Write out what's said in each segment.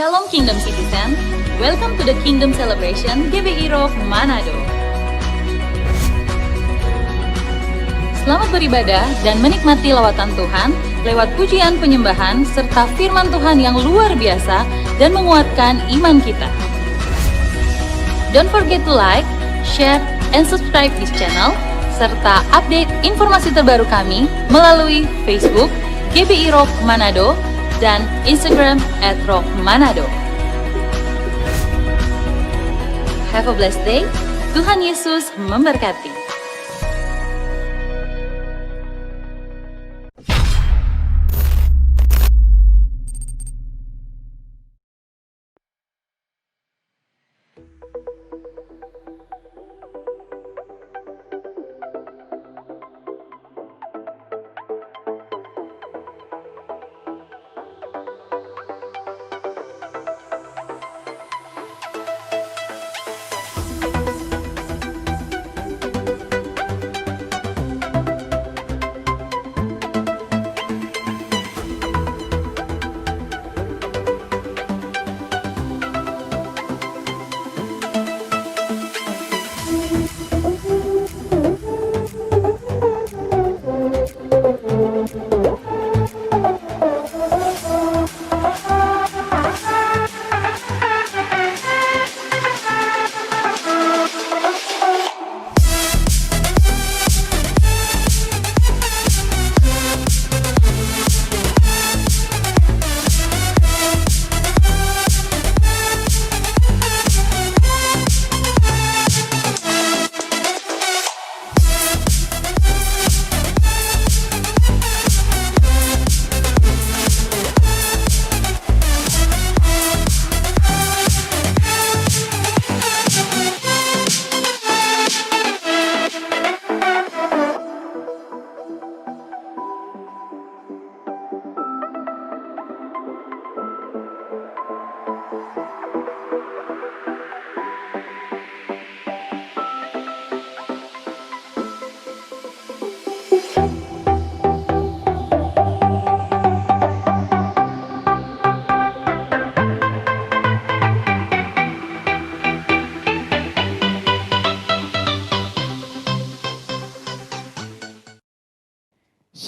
Shalom Kingdom Citizen, welcome to the Kingdom Celebration GBI Rock Manado. Selamat beribadah dan menikmati lawatan Tuhan lewat pujian penyembahan serta firman Tuhan yang luar biasa dan menguatkan iman kita. Don't forget to like, share, and subscribe this channel, serta update informasi terbaru kami melalui Facebook GBI Rock Manado dan Instagram @rockmanado. Have a blessed day. Tuhan Yesus memberkati.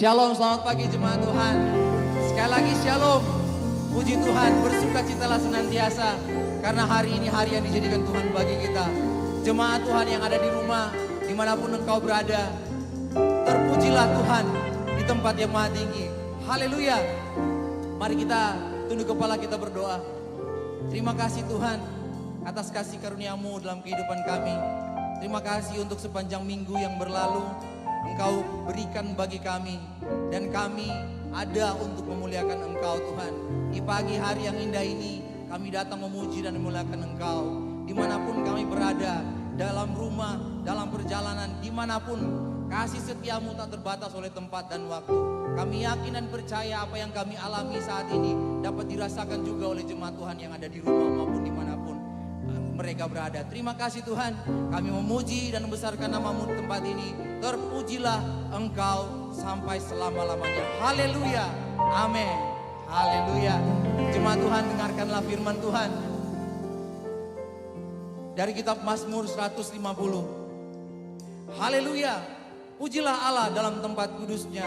Shalom, selamat pagi jemaat Tuhan. Sekali lagi shalom. Puji Tuhan, bersukacitalah senantiasa. Karena hari ini hari yang dijadikan Tuhan bagi kita. Jemaat Tuhan yang ada di rumah, dimanapun engkau berada, terpujilah Tuhan di tempat yang maha tinggi. Haleluya. Mari kita tunduk kepala, kita berdoa. Terima kasih Tuhan atas kasih karunia-Mu dalam kehidupan kami. Terima kasih untuk sepanjang minggu yang berlalu Engkau berikan bagi kami, dan kami ada untuk memuliakan Engkau Tuhan. Di pagi hari yang indah ini kami datang memuji dan memuliakan Engkau. Dimanapun kami berada, dalam rumah, dalam perjalanan, dimanapun, kasih setiamu tak terbatas oleh tempat dan waktu. Kami yakin dan percaya apa yang kami alami saat ini dapat dirasakan juga oleh jemaat Tuhan yang ada di rumah maupun dimanapun mereka berada. Terima kasih Tuhan, kami memuji dan membesarkan nama-Mu di tempat ini. Terpujilah Engkau sampai selama-lamanya. Haleluya, amin, haleluya. Jemaat Tuhan, dengarkanlah firman Tuhan dari kitab Mazmur 150. Haleluya, pujilah Allah dalam tempat kudusnya.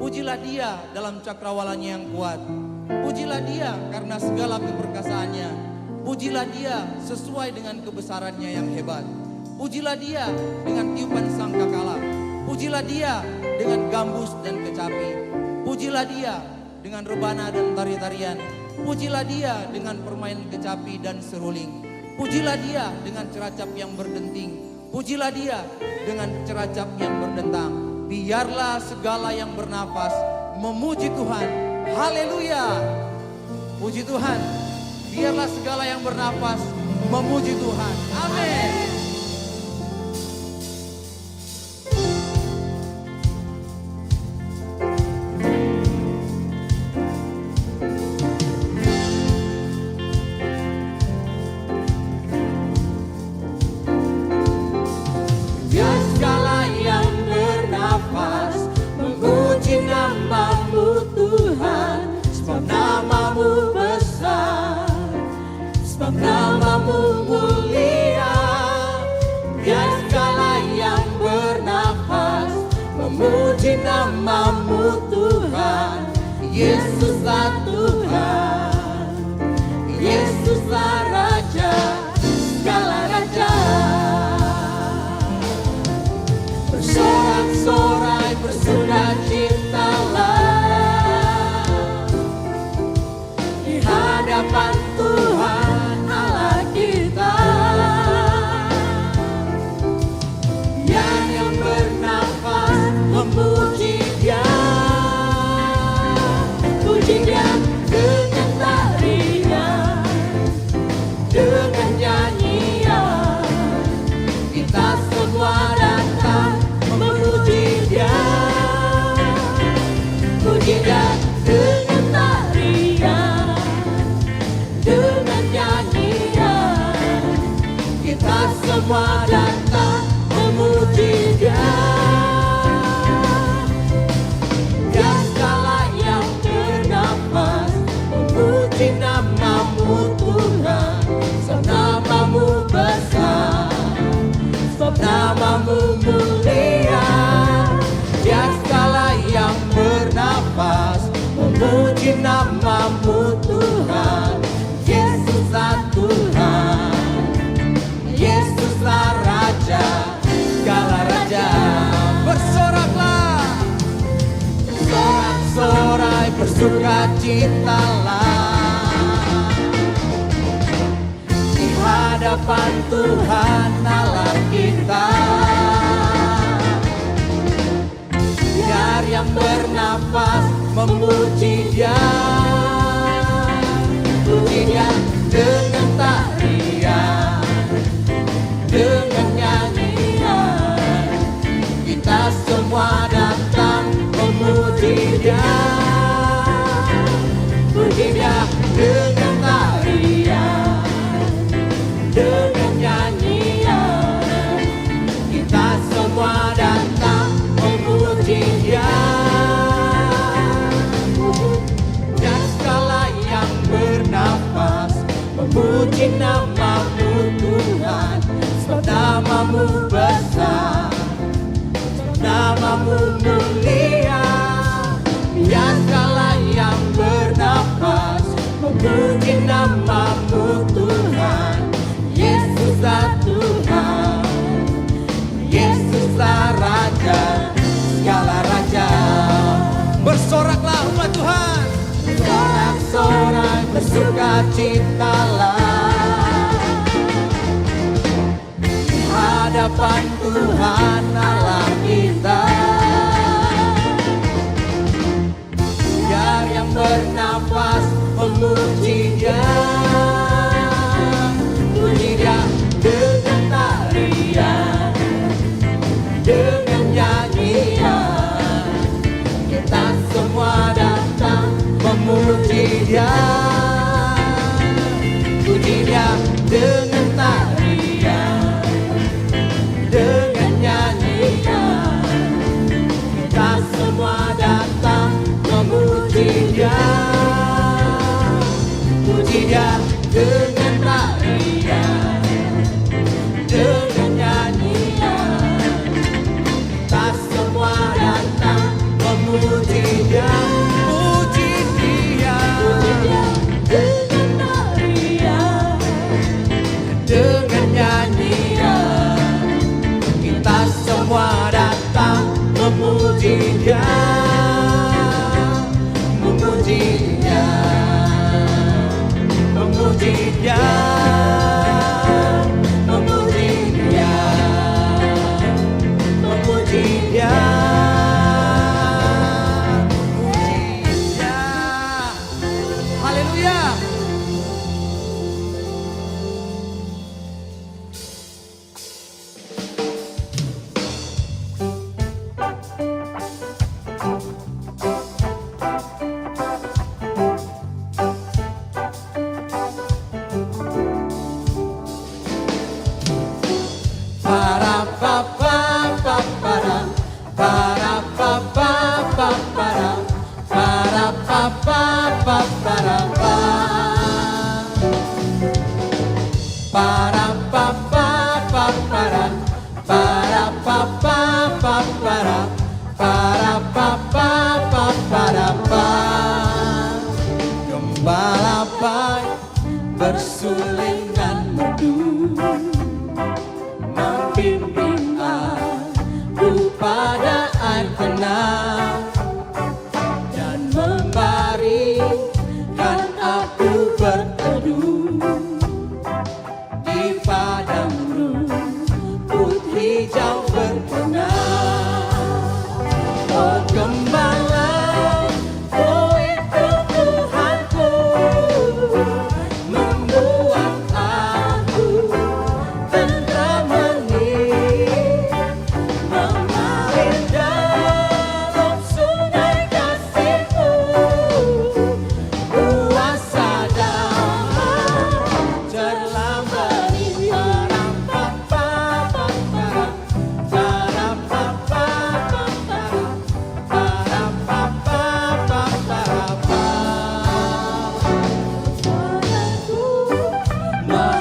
Pujilah Dia dalam cakrawalanya yang kuat. Pujilah Dia karena segala keperkasaannya. Pujilah Dia sesuai dengan kebesarannya yang hebat. Pujilah Dia dengan tiupan sangkakala. Pujilah Dia dengan gambus dan kecapi. Pujilah Dia dengan rebana dan tari-tarian. Pujilah Dia dengan permainan kecapi dan seruling. Pujilah Dia dengan ceracap yang berdenting. Pujilah Dia dengan ceracap yang berdentang. Biarlah segala yang bernafas memuji Tuhan. Haleluya. Puji Tuhan. Biarlah segala yang bernafas memuji Tuhan. Amin. Biar segala yang bernafas memuji nama-Mu Tuhan, sebab nama-Mu besar. namamu mulia. Biar segala yang bernafas memuji namamu Tuhan. Yesuslah Tuhan, Yesuslah Raja, segala raja. Bersorak-sorai bersukacitalah di hadapan Tuhan Allah kita. Biar yang bernafas memuji Dia, puji Dia dengan tarian, dengan nyanyian. Kita semua datang memuji Dia, puji Dia dengan tarian, dengan nyanyian. Kita semua datang memuji Dia. Ya segala yang bernafas memuji namamu Tuhan. Sebab namamu besar, sebab namamu mulia. Biar segala yang bernafas memuji namamu Tuhan. Yesuslah Tuhan, Yesuslah Raja, segala raja. Bersoraklah, sorak-sorai bersukacitalah di hadapan Tuhan Allah kita. Biar yang bernafas memuji Dia, puji Dia dengan tarian, dengan nyanyian. Kita semua datang memuji Dia, puji Dia dengan tarian, dengan nyanyian. Kita semua datang memuji Dia. Dan segala yang bernafas memuji namamu Tuhan. Sebab namamu besar, sebab namamu mulia. Biar segala yang bernafas memuji namamu Tuhan. Yesuslah Tuhan, Yesuslah Raja, segala raja. Bersoraklah umat Tuhan, sorak-sorai bersukacitalah di hadapan Tuhan Allah kita. Biar yang bernafas memuji Dia, puji Dia dengan tarian, dengan nyanyian. Kita semua datang memuji Dia, puji Dia dengan tarian, dengan nyanyian. Kita semua datang memuji Dia, puji Dia dengan tarian, dengan nyanyian. Kita semua datang memuji Dia, puji Dia, puji Dia dengan tarian, dengan nyanyian. Kita semua datang memuji Dia, memuji Dia, memuji Dia, memuji Dia, memuji Dia, memuji Dia. Haleluya. para pa pa pa para para pa pa pa para pa para pa. Gembala baik bersuling dan merdu membimbing aku pada air tenang dan membaringkan aku berteduh di padang rumput hijau berwarna. Oh gembala, oh itu Tuhanku, membuat aku tenteram hening, mengalir dalam sungai kasih-Mu, kuasa damai terlambat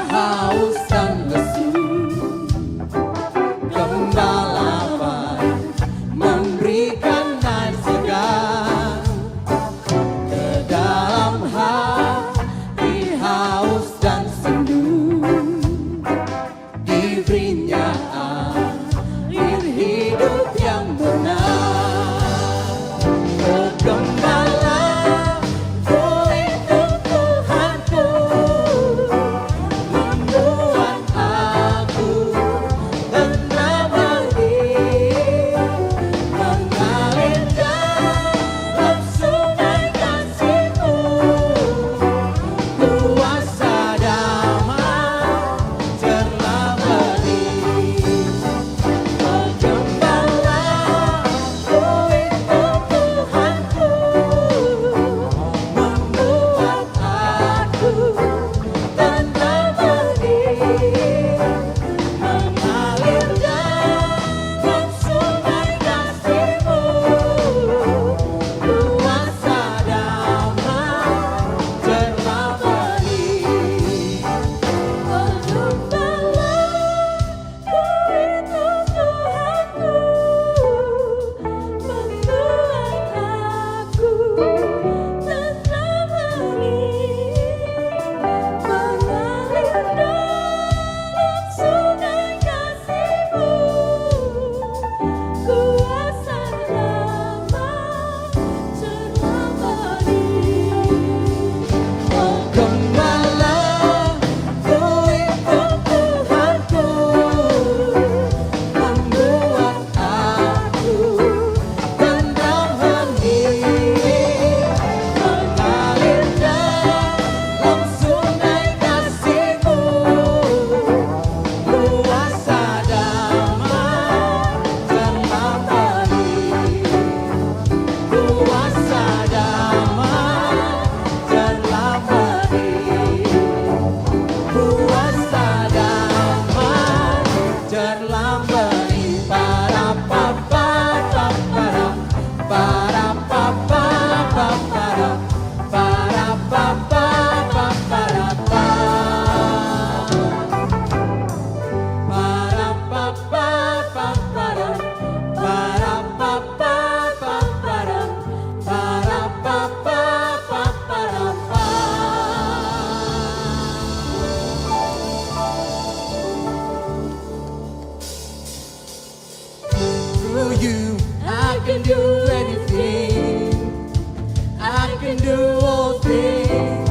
haus dan lesu, gembala baik memberikan air segar ke dalam hati haus dan sendu, diberinya air hidup yang benar. Oh gembala, oh itu Tuhanku, membuat aku tenteram hening, mengalir dalam sungai kasih-Mu, kuasa damai terlambat. Oh gembala, oh itu Tuhanku, membuat aku tenteram hening, mengalir dalam sungai kasih-Mu, kuasa damai terlambat. Oh gembala, oh itu Tuhanku, membuat aku tenteram hening, mengalir dalam sungai kasih-Mu, kuasa damai terlambat. Oh gembala, oh itu Tuhanku, membuat aku tenteram hening, mengalir dalam sungai kasih-Mu, kuasa damai terlambat. Kuasa damai terlambat. Kuasa damai terlambat. Para pa pa pa para para pa pa pa para para pa pa pa para pa para pa pa pa para para pa pa pa para para pa pa pa para pa. Through you I can do anything, I can do all things,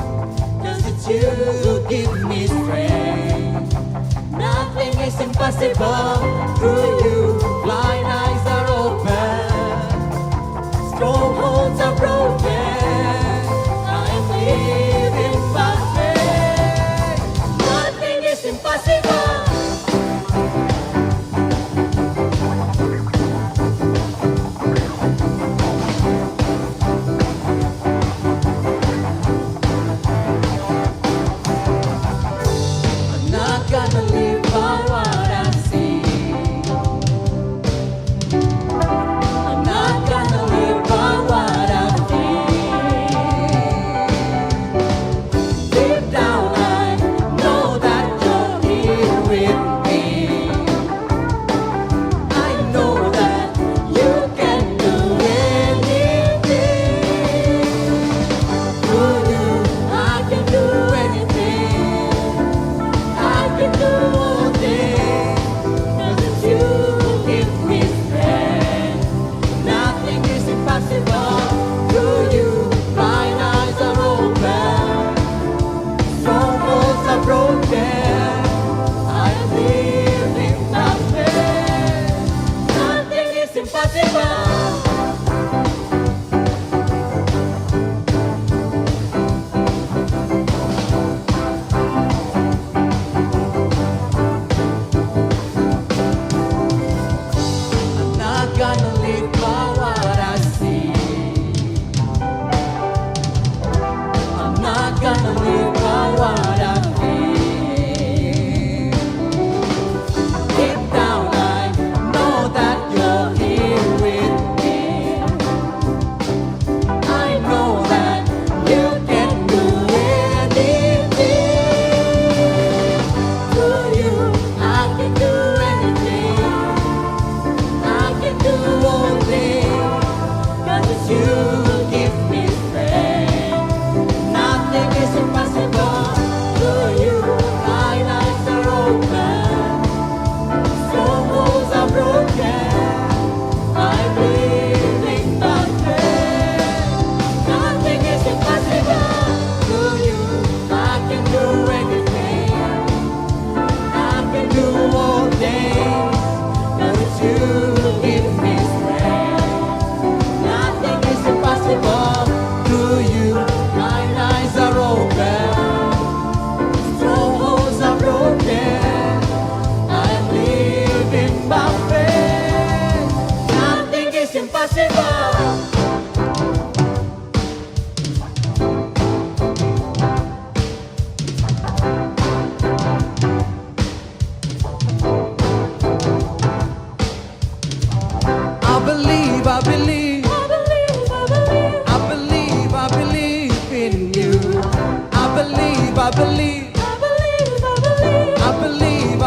'cause it's you who give me strength. Nothing is impossible through you. Blind eyes are open, strongholds are broken. I am living by faith. Nothing is impossible. I'm not gonna live by what I see.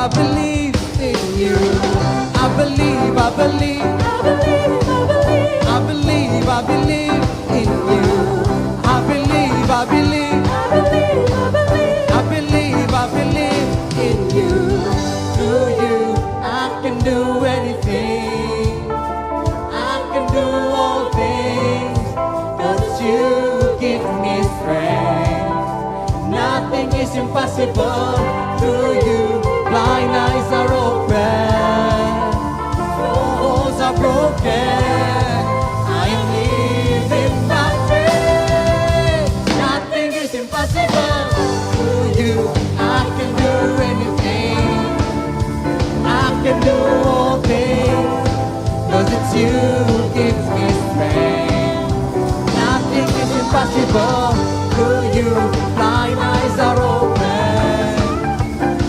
believe in you. I believe, I believe, I believe, I believe in you. I believe, I believe, I believe, I believe in you. Through you, I can do anything. I can do all things, 'cause you give me strength. Nothing is impossible. Through you, blind eyes are open, walls are broken. I am living by faith. Nothing is impossible. Through you, I can do anything. I can do all things, 'cause it's you who gives me strength. Nothing is impossible. Through you, blind eyes are open,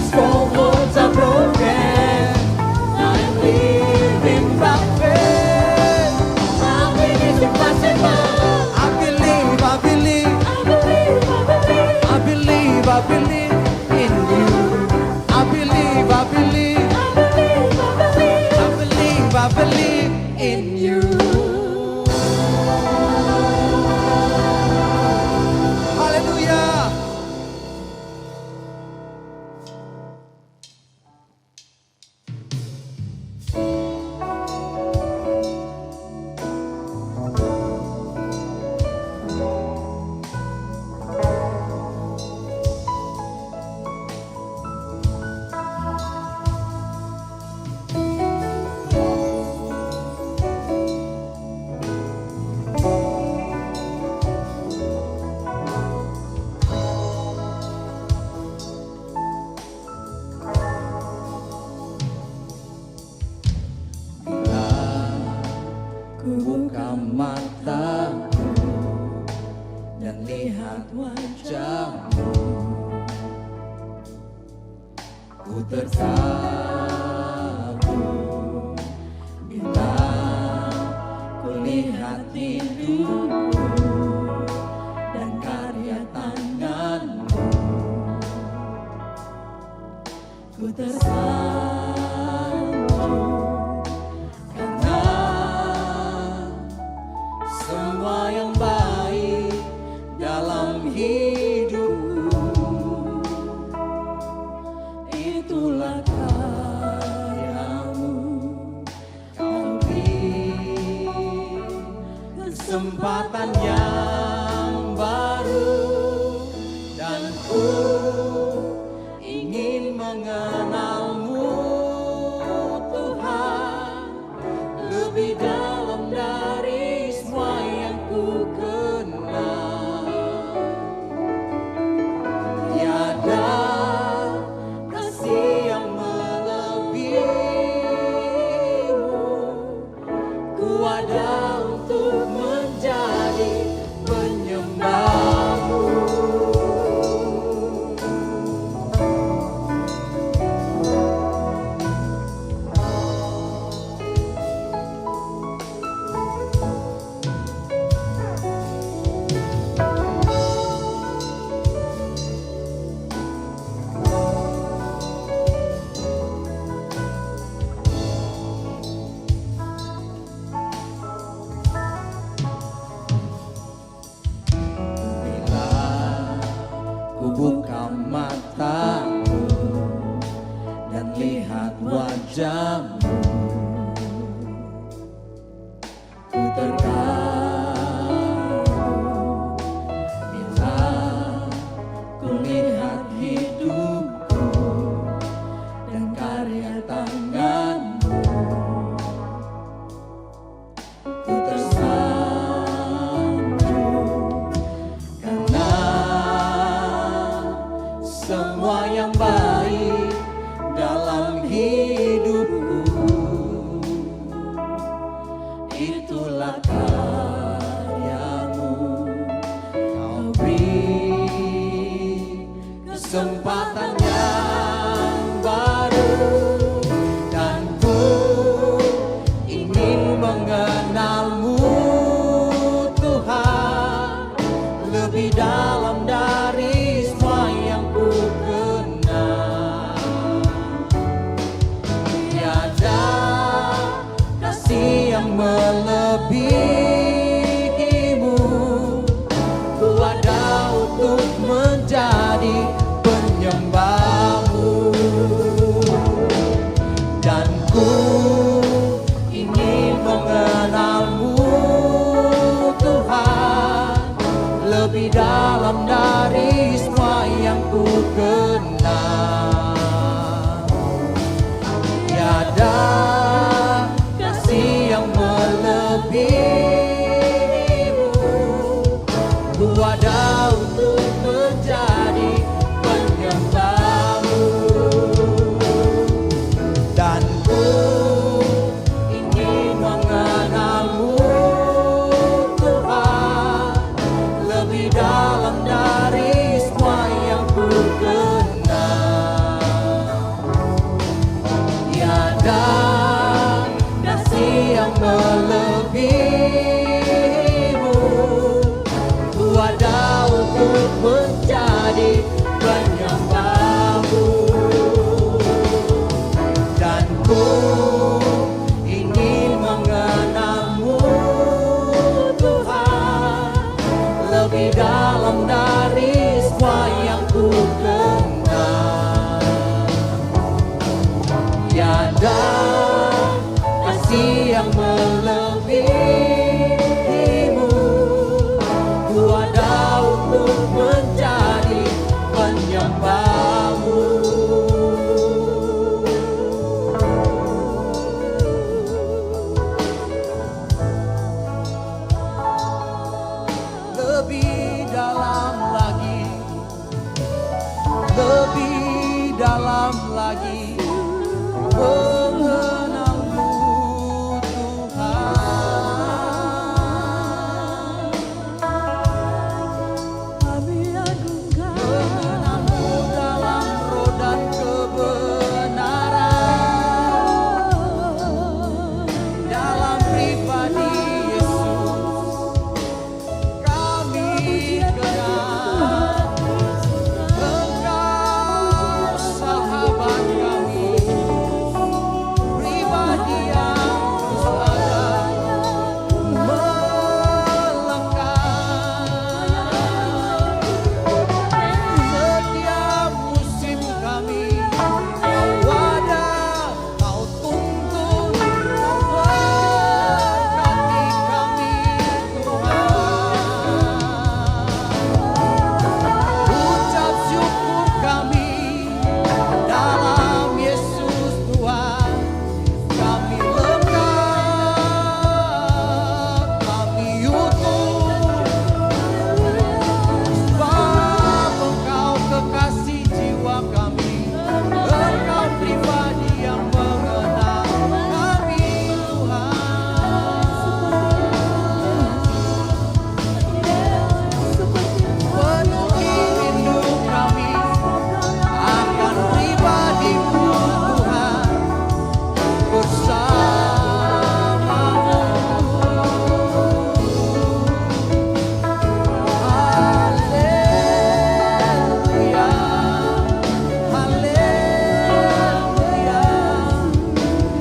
strongholds are broken. I am living by faith. Nothing is impossible. I believe, I believe, I believe, I believe in you. I believe, I believe, I believe, I believe in you. Haleluya. Ku buka mataku dan lihat wajahmu, ku terkagum bila ku lihat hidupku dan karya tanganmu. Ku tersanjung karena semua yang baik dalam hidupku, itulah karyamu. Kau beri kesempatan yang baru, dan ku ingin mengenalmu, Tuhan, lebih dalam dari semua yang ku kenal. Tiada kasih yang melebihimu. Ku ada untuk menjadi penyembahmu. Ku buka mataku dan lihat wajahmu, ku terkagum bila ku lihat hidupku dan karya tanganmu. Ku tersanjung karena semua yang baik dalam hidupku, itulah karyamu. Kau beri kesempatan yang baru, dan ku ingin mengenalmu, Tuhan, lebih dalam dari semua yang ku kenal. Aku ingin mengenalmu Tuhan, lebih dalam dari semua yang ku kenal. Tiada kasih yang melebihimu, ku ada untuk menjadi penyembahmu. Lebih dalam lagi, lebih dalam lagi mengenalmu Tuhan. Mengenalmu dalam roh dan kebenaran, dalam pribadi Yesus kami kenal. Engkau sahabat kami, pribadi yang ada melekat. Setiap musim kami kau ada, kau tuntun, kau berkati kami Tuhan. Ucap syukur kami dalam Yesus Tuhan. Kami lekat, kami utuh, sebab Engkau kekasih jiwa kami. Engkau pribadi yang mengenal kami Tuhan. Penuhi rindu kami akan pribadi-Mu Tuhan, bersama-Mu. Haleluya, haleluya,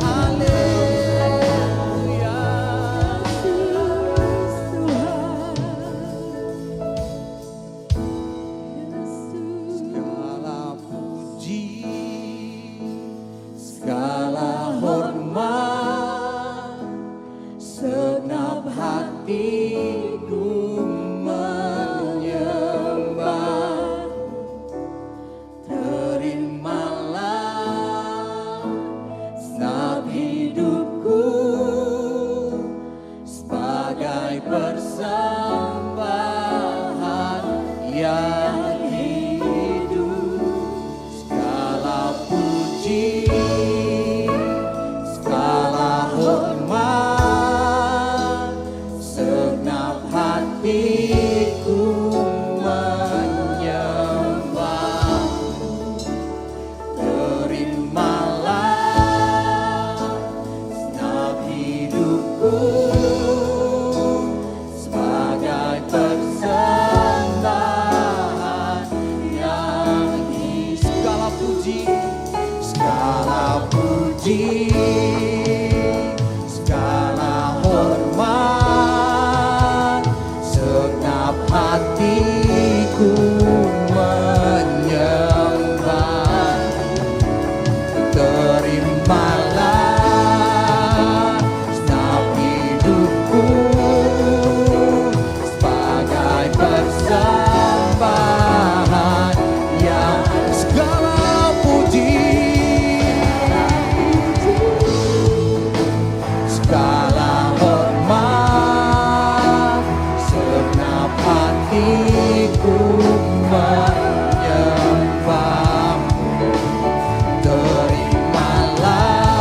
haleluya. Segala puji, segala hormat, segenap hatiku menyembah. Terimalah segenap hidupku sebagai persembahan yang hidup. Segala puji, segala hormat, segenap hatiku menyembah. Terimalah segenap hidupku sebagai persembahan yang hidup. Segala puji, segala puji, segala hormat, segenap hatiku menyembah. Terimalah segenap hidupku sebagai persembahan yang segala puji, segala hormat, segenap hatiku menyembah. Terimalah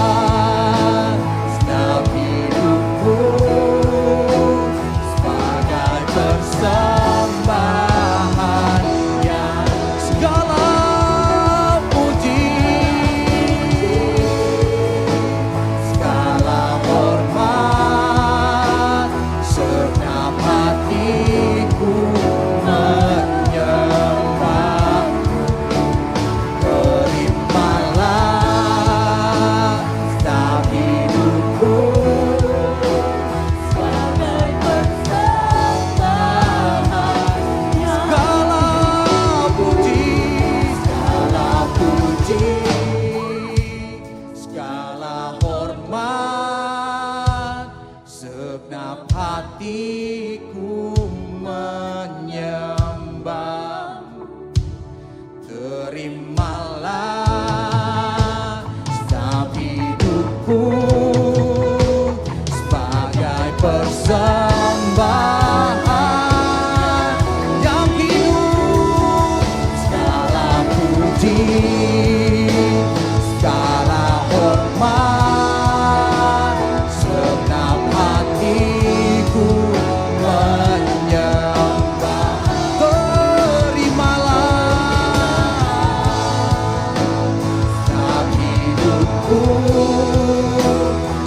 aku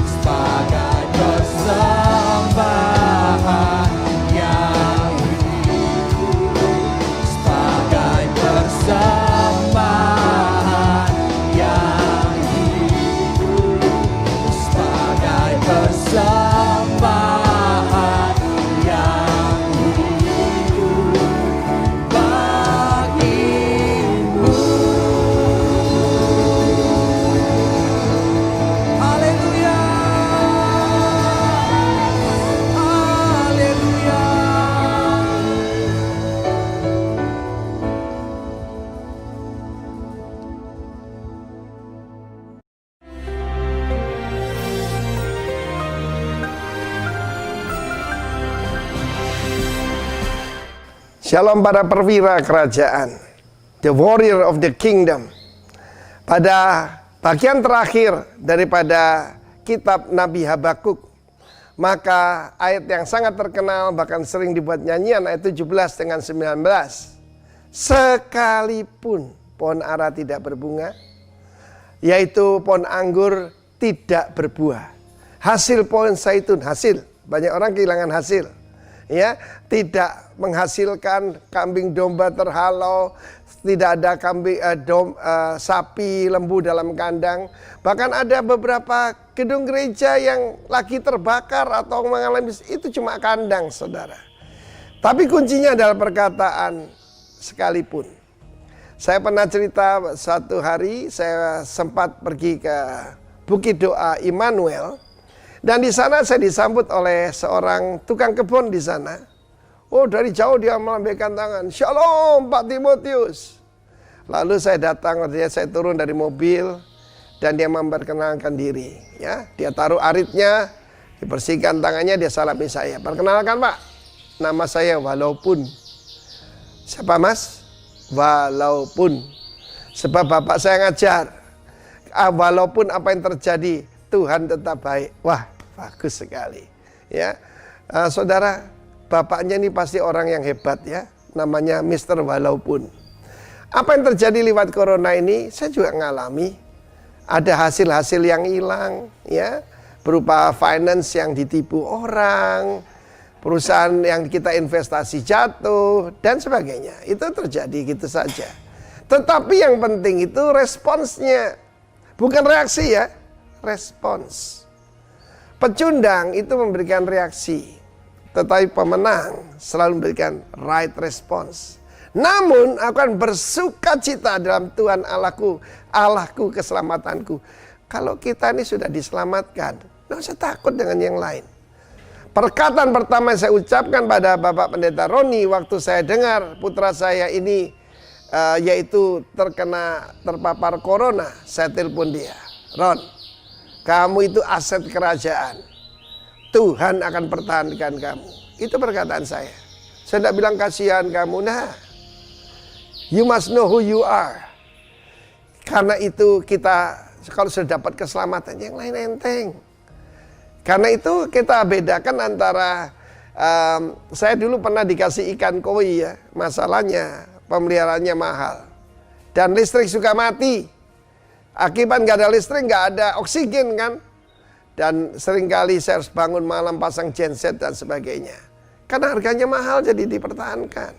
sebagai persembahan yang hidup, sebagai persembahan yang hidup, sebagai persembahan yang hidup bagimu. Haleluya, haleluya. Shalom para perwira kerajaan, the warrior of the kingdom. Pada bagian terakhir daripada kitab Nabi Habakuk, maka ayat yang sangat terkenal bahkan sering dibuat nyanyian, ayat 17 dengan 19. Sekalipun pohon ara tidak berbunga, yaitu pohon anggur tidak berbuah, hasil pohon zaitun, hasil, banyak orang kehilangan hasil, ya, tidak menghasilkan, kambing domba terhalau, tidak ada sapi lembu dalam kandang. Bahkan ada beberapa gedung gereja yang lagi terbakar atau mengalami, itu cuma kandang, saudara. Tapi kuncinya adalah perkataan sekalipun. Saya pernah cerita suatu hari saya sempat pergi ke Bukit Doa Immanuel, dan di sana saya disambut oleh seorang tukang kebun di sana. Oh, dari jauh dia melambaikan tangan, "Shalom Pak Timotius." Lalu saya datang, saya turun dari mobil dan dia memperkenalkan diri. Ya, dia taruh aritnya, dibersihkan tangannya, dia salami saya. "Perkenalkan Pak, nama saya Walaupun." "Siapa Mas?" "Walaupun." Sebab Bapak saya ngajar, walaupun apa yang terjadi, Tuhan tetap baik. Wah, bagus sekali. Ya, saudara, bapaknya ini pasti orang yang hebat ya. Namanya Mr. Walaupun. Apa yang terjadi lewat corona ini, saya juga ngalami. Ada hasil-hasil yang hilang, ya, berupa finance yang ditipu orang, perusahaan yang kita investasi jatuh, dan sebagainya. Itu terjadi gitu saja. Tetapi yang penting itu responsnya, bukan reaksi ya, respons. Pecundang itu memberikan reaksi, tetapi pemenang selalu memberikan right response. Namun akan bersuka cita dalam Tuhan Allahku, Allahku keselamatanku. Kalau kita ini sudah diselamatkan, nggak usah takut dengan yang lain. Perkataan pertama yang saya ucapkan pada Bapak Pendeta Roni waktu saya dengar putra saya ini yaitu terpapar corona, saya telepon dia, "Ron, kamu itu aset kerajaan. Tuhan akan pertahankan kamu." Itu perkataan saya. Saya tidak bilang kasihan kamu. Nah, you must know who you are. Karena itu kita kalau sudah dapat keselamatan, yang lain enteng. Karena itu kita bedakan antara saya dulu pernah dikasih ikan koi ya. Masalahnya pemeliharaannya mahal. Dan listrik suka mati. Akibat nggak ada listrik, nggak ada oksigen kan. Dan seringkali saya harus bangun malam pasang genset dan sebagainya. Karena harganya mahal jadi dipertahankan.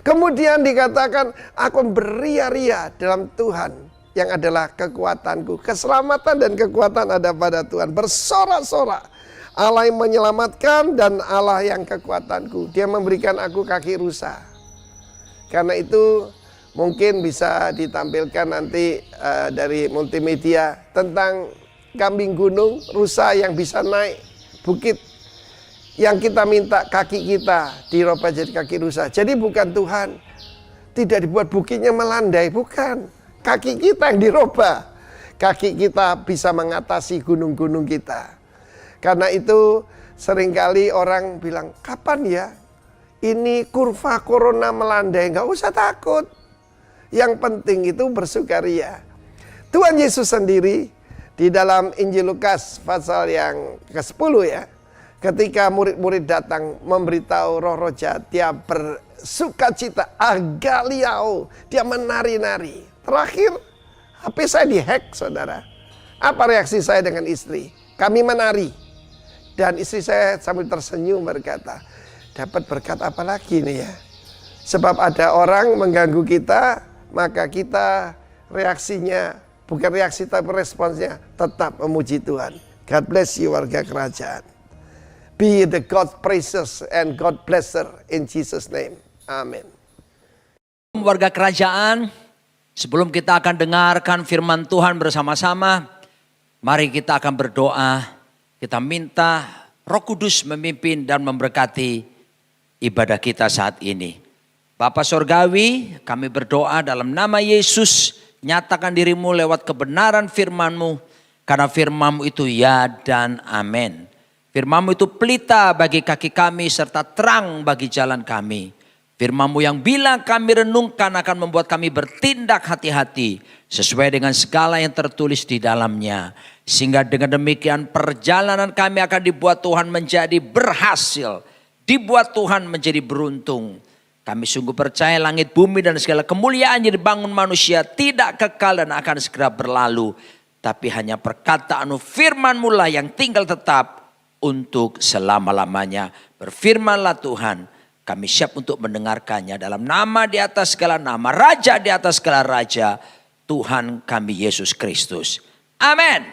Kemudian dikatakan, "Aku beria-ria dalam Tuhan yang adalah kekuatanku." Keselamatan dan kekuatan ada pada Tuhan. Bersorak-sorak. Allah yang menyelamatkan dan Allah yang kekuatanku. Dia memberikan aku kaki rusa. Karena itu mungkin bisa ditampilkan nanti dari multimedia tentang kambing gunung, rusa yang bisa naik bukit. Yang kita minta kaki kita dirubah jadi kaki rusa. Jadi bukan Tuhan tidak dibuat bukitnya melandai, bukan. Kaki kita yang dirubah. Kaki kita bisa mengatasi gunung-gunung kita. Karena itu seringkali orang bilang, "Kapan ya ini kurva corona melandai?" Nggak usah takut. Yang penting itu bersukaria. Tuhan Yesus sendiri di dalam Injil Lukas pasal yang ke-10 ya, ketika murid-murid datang memberitahu roh-roh jahat, dia bersukacita, agaliao, dia menari-nari. Terakhir HP saya dihack, saudara. Apa reaksi saya dengan istri? Kami menari. Dan istri saya sambil tersenyum berkata, dapat berkat apa lagi nih ya? Sebab ada orang mengganggu kita, maka kita reaksinya, bukan reaksi tapi responsnya tetap memuji Tuhan. God bless you warga kerajaan. Be the God praises and God blesser in Jesus name. Amin. Warga kerajaan, sebelum kita akan dengarkan firman Tuhan bersama-sama, mari kita akan berdoa. Kita minta Roh Kudus memimpin dan memberkati ibadah kita saat ini. Bapa Sorgawi, kami berdoa dalam nama Yesus, nyatakan dirimu lewat kebenaran firman-Mu, karena firman-Mu itu ya dan amin. Firman-Mu itu pelita bagi kaki kami serta terang bagi jalan kami. Firman-Mu yang bila kami renungkan akan membuat kami bertindak hati-hati sesuai dengan segala yang tertulis di dalamnya. Sehingga dengan demikian perjalanan kami akan dibuat Tuhan menjadi berhasil. Dibuat Tuhan menjadi beruntung. Kami sungguh percaya langit bumi dan segala kemuliaan yang dibangun manusia tidak kekal dan akan segera berlalu. Tapi hanya perkataan firman-Mu lah yang tinggal tetap untuk selama-lamanya. Berfirmanlah Tuhan, kami siap untuk mendengarkannya dalam nama di atas segala nama, Raja di atas segala raja, Tuhan kami Yesus Kristus. Amin.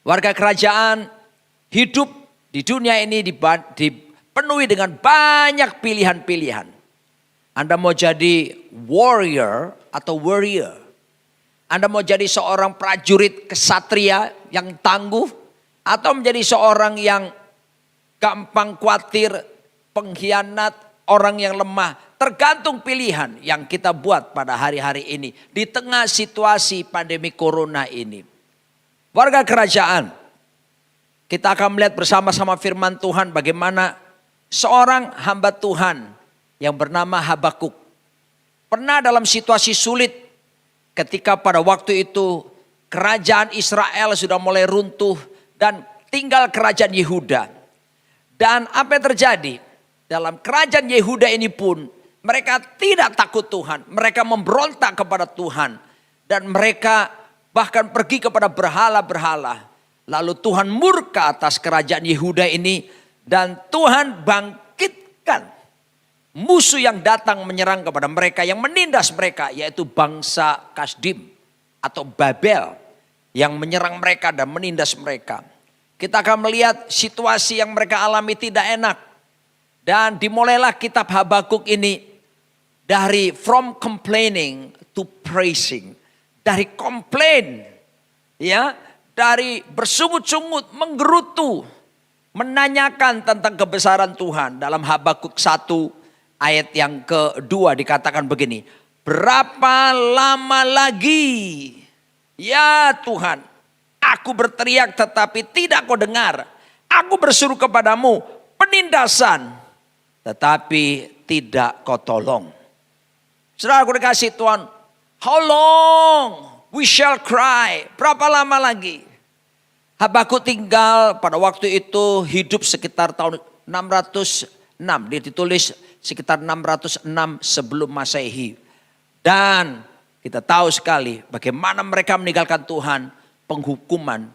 Warga kerajaan, hidup di dunia ini dipenuhi dengan banyak pilihan-pilihan. Anda mau jadi warrior atau warrior. Anda mau jadi seorang prajurit kesatria yang tangguh. Atau menjadi seorang yang gampang khawatir, pengkhianat, orang yang lemah. Tergantung pilihan yang kita buat pada hari-hari ini. Di tengah situasi pandemi corona ini. Warga kerajaan, kita akan melihat bersama-sama firman Tuhan bagaimana seorang hamba Tuhan yang bernama Habakuk. Pernah dalam situasi sulit ketika pada waktu itu kerajaan Israel sudah mulai runtuh. Dan tinggal kerajaan Yehuda. Dan apa yang terjadi? Dalam kerajaan Yehuda ini pun mereka tidak takut Tuhan. Mereka memberontak kepada Tuhan. Dan mereka bahkan pergi kepada berhala-berhala. Lalu Tuhan murka atas kerajaan Yehuda ini. Dan Tuhan bangkitkan musuh yang datang menyerang kepada mereka. Yang menindas mereka yaitu bangsa Kasdim atau Babel. Yang menyerang mereka dan menindas mereka. Kita akan melihat situasi yang mereka alami tidak enak. Dan dimulailah kitab Habakuk ini dari from complaining to praising. Dari komplain, ya, dari bersungut-sungut, menggerutu, menanyakan tentang kebesaran Tuhan. Dalam Habakuk 1 ayat yang kedua dikatakan begini. Berapa lama lagi? Ya Tuhan, aku berteriak tetapi tidak kau dengar. Aku berseru kepadamu penindasan, tetapi tidak kau tolong. Saudara aku dikasih Tuhan, how long we shall cry? Berapa lama lagi? Habakuk tinggal pada waktu itu hidup sekitar tahun 606. Dia ditulis sekitar 606 sebelum Masehi. Dan kita tahu sekali bagaimana mereka meninggalkan Tuhan, penghukuman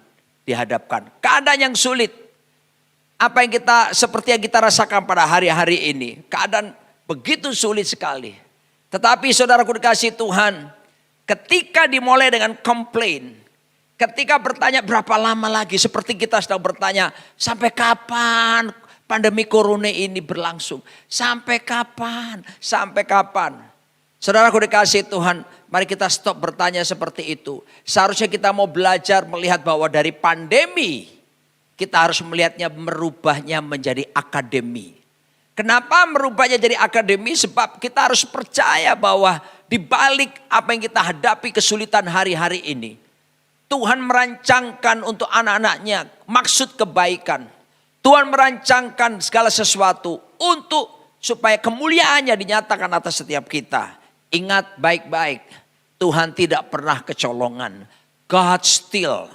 dihadapkan. Keadaan yang sulit. Apa yang seperti yang kita rasakan pada hari-hari ini. Keadaan begitu sulit sekali. Tetapi saudaraku dikasih Tuhan, ketika dimulai dengan komplain, ketika bertanya berapa lama lagi, seperti kita sedang bertanya, sampai kapan pandemi corona ini berlangsung? Sampai kapan? Sampai kapan? Saudaraku dikasih Tuhan, mari kita stop bertanya seperti itu. Seharusnya kita mau belajar melihat bahwa dari pandemi, kita harus melihatnya merubahnya menjadi akademi. Kenapa merubahnya jadi akademi? Sebab kita harus percaya bahwa di balik apa yang kita hadapi kesulitan hari-hari ini, Tuhan merancangkan untuk anak-anaknya maksud kebaikan. Tuhan merancangkan segala sesuatu untuk supaya kemuliaannya dinyatakan atas setiap kita. Ingat baik-baik, Tuhan tidak pernah kecolongan. God still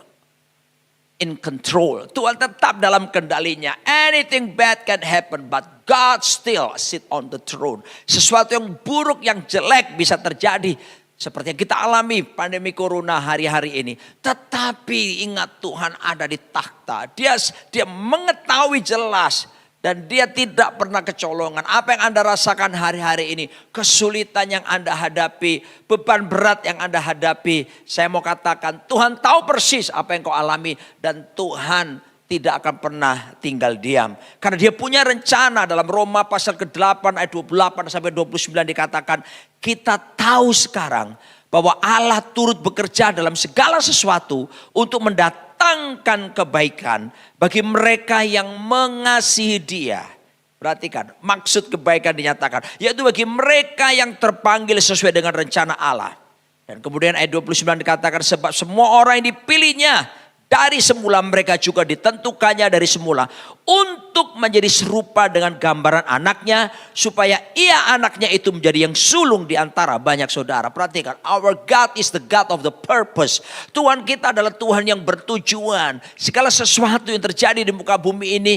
in control. Tuhan tetap dalam kendalinya. Anything bad can happen, but God still sit on the throne. Sesuatu yang buruk, yang jelek bisa terjadi. seperti yang kita alami pandemi corona hari-hari ini. Tetapi ingat Tuhan ada di takhta. Dia mengetahui jelas. Dan dia tidak pernah kecolongan. Apa yang Anda rasakan hari-hari ini, kesulitan yang Anda hadapi, beban berat yang Anda hadapi. Saya mau katakan Tuhan tahu persis apa yang kau alami. Dan Tuhan tidak akan pernah tinggal diam. Karena dia punya rencana dalam Roma pasal ke-8 ayat 28 sampai 29 dikatakan. Kita tahu sekarang bahwa Allah turut bekerja dalam segala sesuatu untuk mendatangkan kebaikan bagi mereka yang mengasihi Dia. Perhatikan, maksud kebaikan dinyatakan, yaitu bagi mereka yang terpanggil sesuai dengan rencana Allah. Dan kemudian ayat 29 dikatakan, sebab semua orang yang dipilihnya dari semula mereka juga ditentukannya dari semula untuk menjadi serupa dengan gambaran anaknya, supaya ia anaknya itu menjadi yang sulung di antara banyak saudara. Perhatikan, our God is the God of the purpose. Tuhan kita adalah Tuhan yang bertujuan. Segala sesuatu yang terjadi di muka bumi ini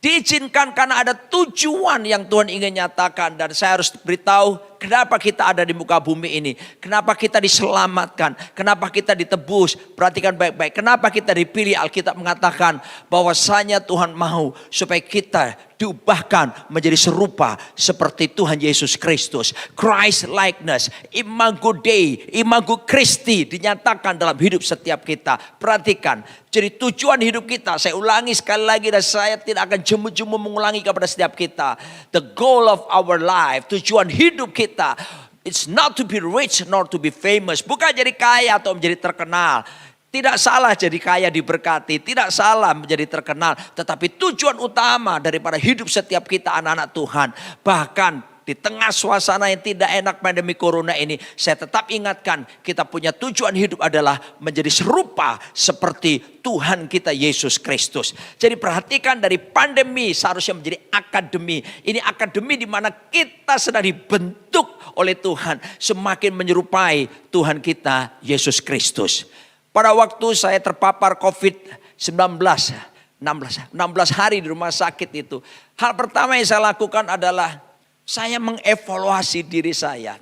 diizinkan karena ada tujuan yang Tuhan ingin nyatakan. Dan saya harus beritahu kenapa kita ada di muka bumi ini. Kenapa kita diselamatkan. Kenapa kita ditebus. Perhatikan baik-baik. Kenapa kita dipilih. Alkitab mengatakan bahwasanya Tuhan mau supaya kita diubahkan menjadi serupa seperti Tuhan Yesus Kristus. Christ likeness, imago Dei, imago Christi dinyatakan dalam hidup setiap kita. Perhatikan, jadi tujuan hidup kita, saya ulangi sekali lagi dan saya tidak akan jemu-jemu mengulangi kepada setiap kita. The goal of our life, tujuan hidup kita, it's not to be rich nor to be famous. Bukan jadi kaya atau menjadi terkenal. Tidak salah jadi kaya diberkati, tidak salah menjadi terkenal. Tetapi tujuan utama daripada hidup setiap kita anak-anak Tuhan. Bahkan di tengah suasana yang tidak enak pandemi corona ini, saya tetap ingatkan kita punya tujuan hidup adalah menjadi serupa seperti Tuhan kita Yesus Kristus. Jadi perhatikan dari pandemi seharusnya menjadi akademi. Ini akademi di mana kita sedang dibentuk oleh Tuhan. Semakin menyerupai Tuhan kita Yesus Kristus. Pada waktu saya terpapar COVID-19, 16 hari di rumah sakit itu. Hal pertama yang saya lakukan adalah saya mengevaluasi diri saya.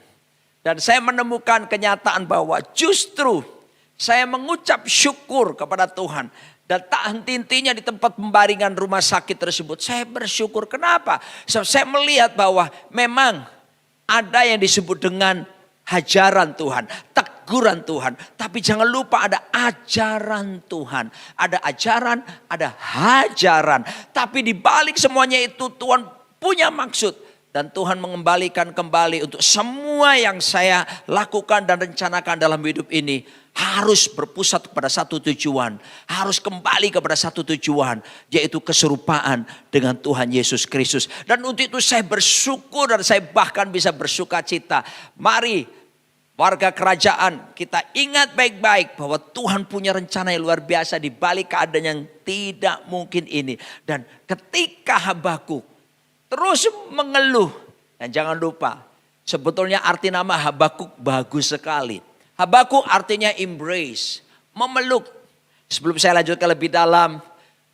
Dan saya menemukan kenyataan bahwa justru saya mengucap syukur kepada Tuhan. Dan tak henti-hentinya di tempat pembaringan rumah sakit tersebut. Saya bersyukur. Kenapa? Saya melihat bahwa memang ada yang disebut dengan hajaran Tuhan, teguran Tuhan. Tapi jangan lupa ada ajaran Tuhan. Ada ajaran, ada hajaran. Tapi di balik semuanya itu Tuhan punya maksud. Dan Tuhan mengembalikan kembali untuk semua yang saya lakukan dan rencanakan dalam hidup ini. Harus berpusat kepada satu tujuan. Harus kembali kepada satu tujuan. Yaitu keserupaan dengan Tuhan Yesus Kristus. Dan untuk itu saya bersyukur dan saya bahkan bisa bersuka cita. Mari warga kerajaan kita ingat baik-baik bahwa Tuhan punya rencana yang luar biasa di balik keadaan yang tidak mungkin ini. Dan ketika Habakuk terus mengeluh. Dan jangan lupa sebetulnya arti nama Habakuk bagus sekali. Habakuk artinya embrace, memeluk. Sebelum saya lanjutkan lebih dalam,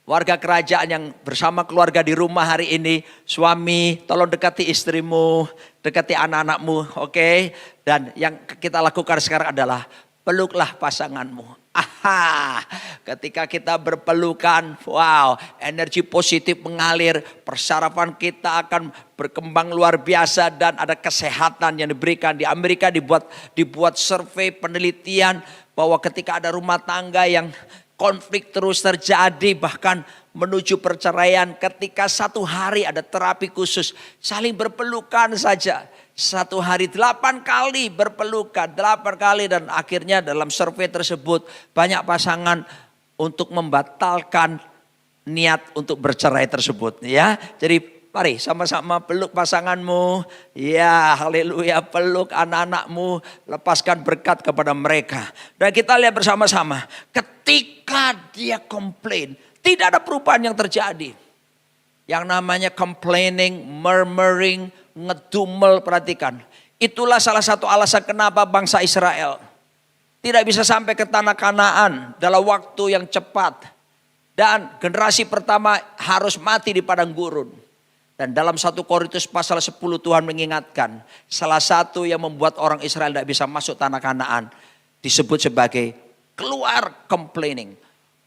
warga kerajaan yang bersama keluarga di rumah hari ini, suami tolong dekati istrimu, dekati anak-anakmu, oke? Dan yang kita lakukan sekarang adalah peluklah pasanganmu. Aha, ketika kita berpelukan, wow, energi positif mengalir, persarafan kita akan berkembang luar biasa dan ada kesehatan yang diberikan. Di Amerika dibuat survei penelitian bahwa ketika ada rumah tangga yang konflik terus terjadi bahkan menuju perceraian, ketika satu hari ada terapi khusus saling berpelukan saja. Satu hari 8 kali berpelukan, 8 kali dan akhirnya dalam survei tersebut banyak pasangan untuk membatalkan niat untuk bercerai tersebut ya. Jadi mari sama-sama peluk pasanganmu. Ya haleluya, peluk anak-anakmu, lepaskan berkat kepada mereka. Dan kita lihat bersama-sama ketika dia komplain, tidak ada perubahan yang terjadi. Yang namanya complaining, murmuring, ngedumel, perhatikan. Itulah salah satu alasan kenapa bangsa Israel tidak bisa sampai ke tanah Kanaan dalam waktu yang cepat. Dan generasi pertama harus mati di padang gurun. Dan dalam 1 Korintus pasal 10 Tuhan mengingatkan, salah satu yang membuat orang Israel tidak bisa masuk tanah Kanaan disebut sebagai keluar complaining,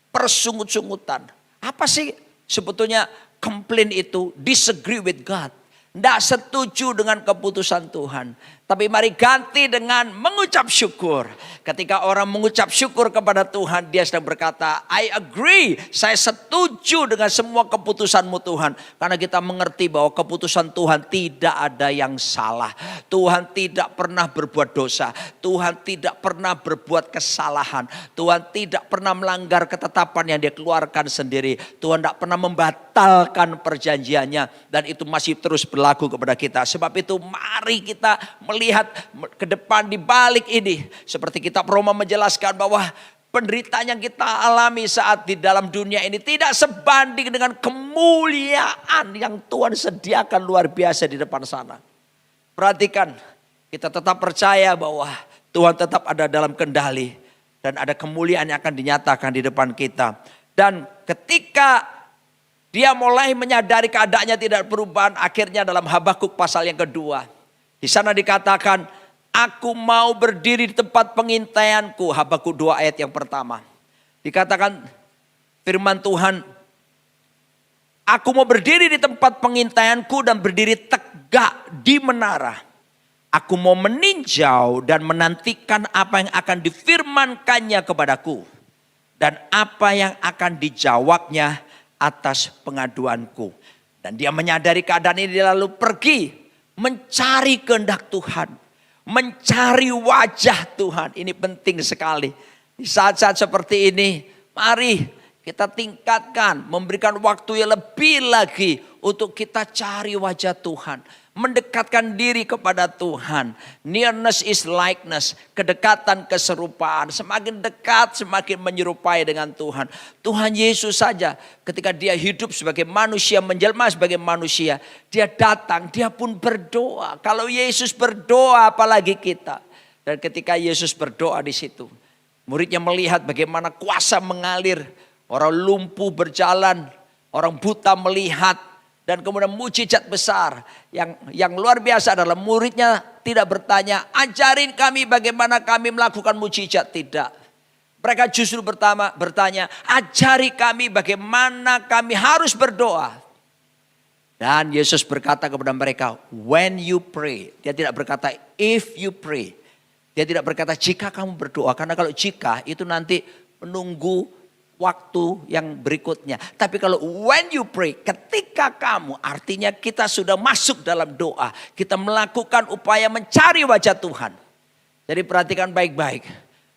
persungut-sungutan. Apa sih sebetulnya complain itu? Disagree with God. Tidak setuju dengan keputusan Tuhan. Tapi mari ganti dengan mengucap syukur. Ketika orang mengucap syukur kepada Tuhan, dia sedang berkata, I agree, saya setuju dengan semua keputusanmu Tuhan. Karena kita mengerti bahwa keputusan Tuhan tidak ada yang salah. Tuhan tidak pernah berbuat dosa. Tuhan tidak pernah berbuat kesalahan. Tuhan tidak pernah melanggar ketetapan yang dia keluarkan sendiri. Tuhan tidak pernah membatalkan perjanjiannya. Dan itu masih terus berlaku kepada kita. Sebab itu mari kita melihat ke depan di balik ini. Seperti kitab Roma menjelaskan bahwa penderitaan yang kita alami saat di dalam dunia ini tidak sebanding dengan kemuliaan yang Tuhan sediakan luar biasa di depan sana. Perhatikan, kita tetap percaya bahwa Tuhan tetap ada dalam kendali. Dan ada kemuliaan yang akan dinyatakan di depan kita. Dan ketika dia mulai menyadari keadaannya tidak perubahan, akhirnya dalam Habakuk pasal yang kedua. Di sana dikatakan, aku mau berdiri di tempat pengintaianku. Habakuk 2 ayat yang pertama. Dikatakan firman Tuhan, aku mau berdiri di tempat pengintaianku dan berdiri tegak di menara. Aku mau meninjau dan menantikan apa yang akan difirmankannya kepadaku. Dan apa yang akan dijawabnya atas pengaduanku. Dan dia menyadari keadaan ini lalu pergi mencari kehendak Tuhan. Mencari wajah Tuhan. Ini penting sekali. Di saat-saat seperti ini, mari kita tingkatkan, memberikan waktu yang lebih lagi untuk kita cari wajah Tuhan. Mendekatkan diri kepada Tuhan. Nearness is likeness. Kedekatan keserupaan. Semakin dekat semakin menyerupai dengan Tuhan. Tuhan Yesus saja ketika dia hidup sebagai manusia, menjelma sebagai manusia. Dia datang, dia pun berdoa. Kalau Yesus berdoa apalagi kita. Dan ketika Yesus berdoa di situ. Muridnya melihat bagaimana kuasa mengalir. Orang lumpuh berjalan. Orang buta melihat. Dan kemudian mujizat besar. Yang luar biasa adalah muridnya tidak bertanya, ajarin kami bagaimana kami melakukan mujizat. Tidak. Mereka justru bertanya, ajari kami bagaimana kami harus berdoa. Dan Yesus berkata kepada mereka, when you pray. Dia tidak berkata if you pray. Dia tidak berkata jika kamu berdoa. Karena kalau jika itu nanti menunggu waktu yang berikutnya. Tapi kalau when you pray, ketika kamu, artinya kita sudah masuk dalam doa. Kita melakukan upaya mencari wajah Tuhan. Jadi perhatikan baik-baik.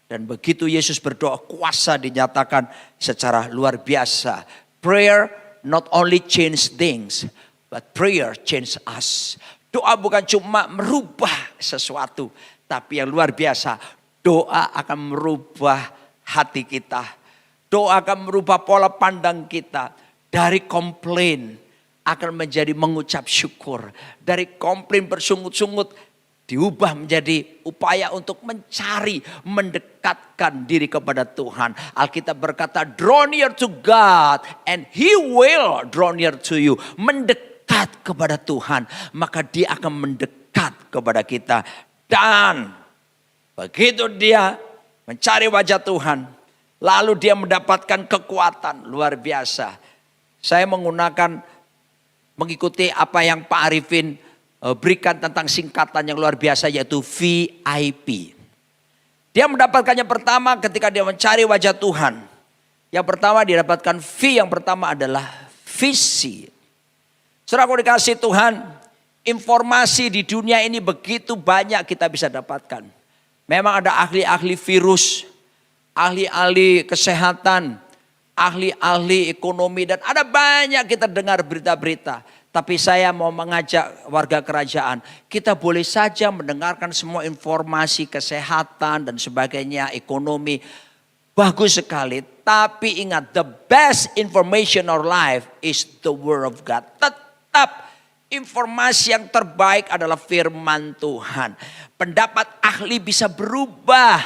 Dan begitu Yesus berdoa, kuasa dinyatakan secara luar biasa. Prayer not only change things, but prayer change us. Doa bukan cuma merubah sesuatu, tapi yang luar biasa, doa akan merubah hati kita. Doa akan merubah pola pandang kita. Dari komplain akan menjadi mengucap syukur. Dari komplain bersungut-sungut diubah menjadi upaya untuk mencari, mendekatkan diri kepada Tuhan. Alkitab berkata, draw near to God and He will draw near to you. Mendekat kepada Tuhan, maka Dia akan mendekat kepada kita. Dan begitu dia mencari wajah Tuhan, lalu dia mendapatkan kekuatan luar biasa. Saya mengikuti apa yang Pak Arifin berikan tentang singkatan yang luar biasa, yaitu VIP. Dia mendapatkannya pertama ketika dia mencari wajah Tuhan. Yang pertama dia dapatkan V, yang pertama adalah visi. Saudaraku dikasih Tuhan, informasi di dunia ini begitu banyak kita bisa dapatkan. Memang ada ahli-ahli virus, ahli-ahli kesehatan, ahli-ahli ekonomi, dan ada banyak kita dengar berita-berita. Tapi saya mau mengajak warga kerajaan, kita boleh saja mendengarkan semua informasi kesehatan dan sebagainya, ekonomi. Bagus sekali, tapi ingat, the best information of life is the word of God. Tetap informasi yang terbaik adalah firman Tuhan. Pendapat ahli bisa berubah,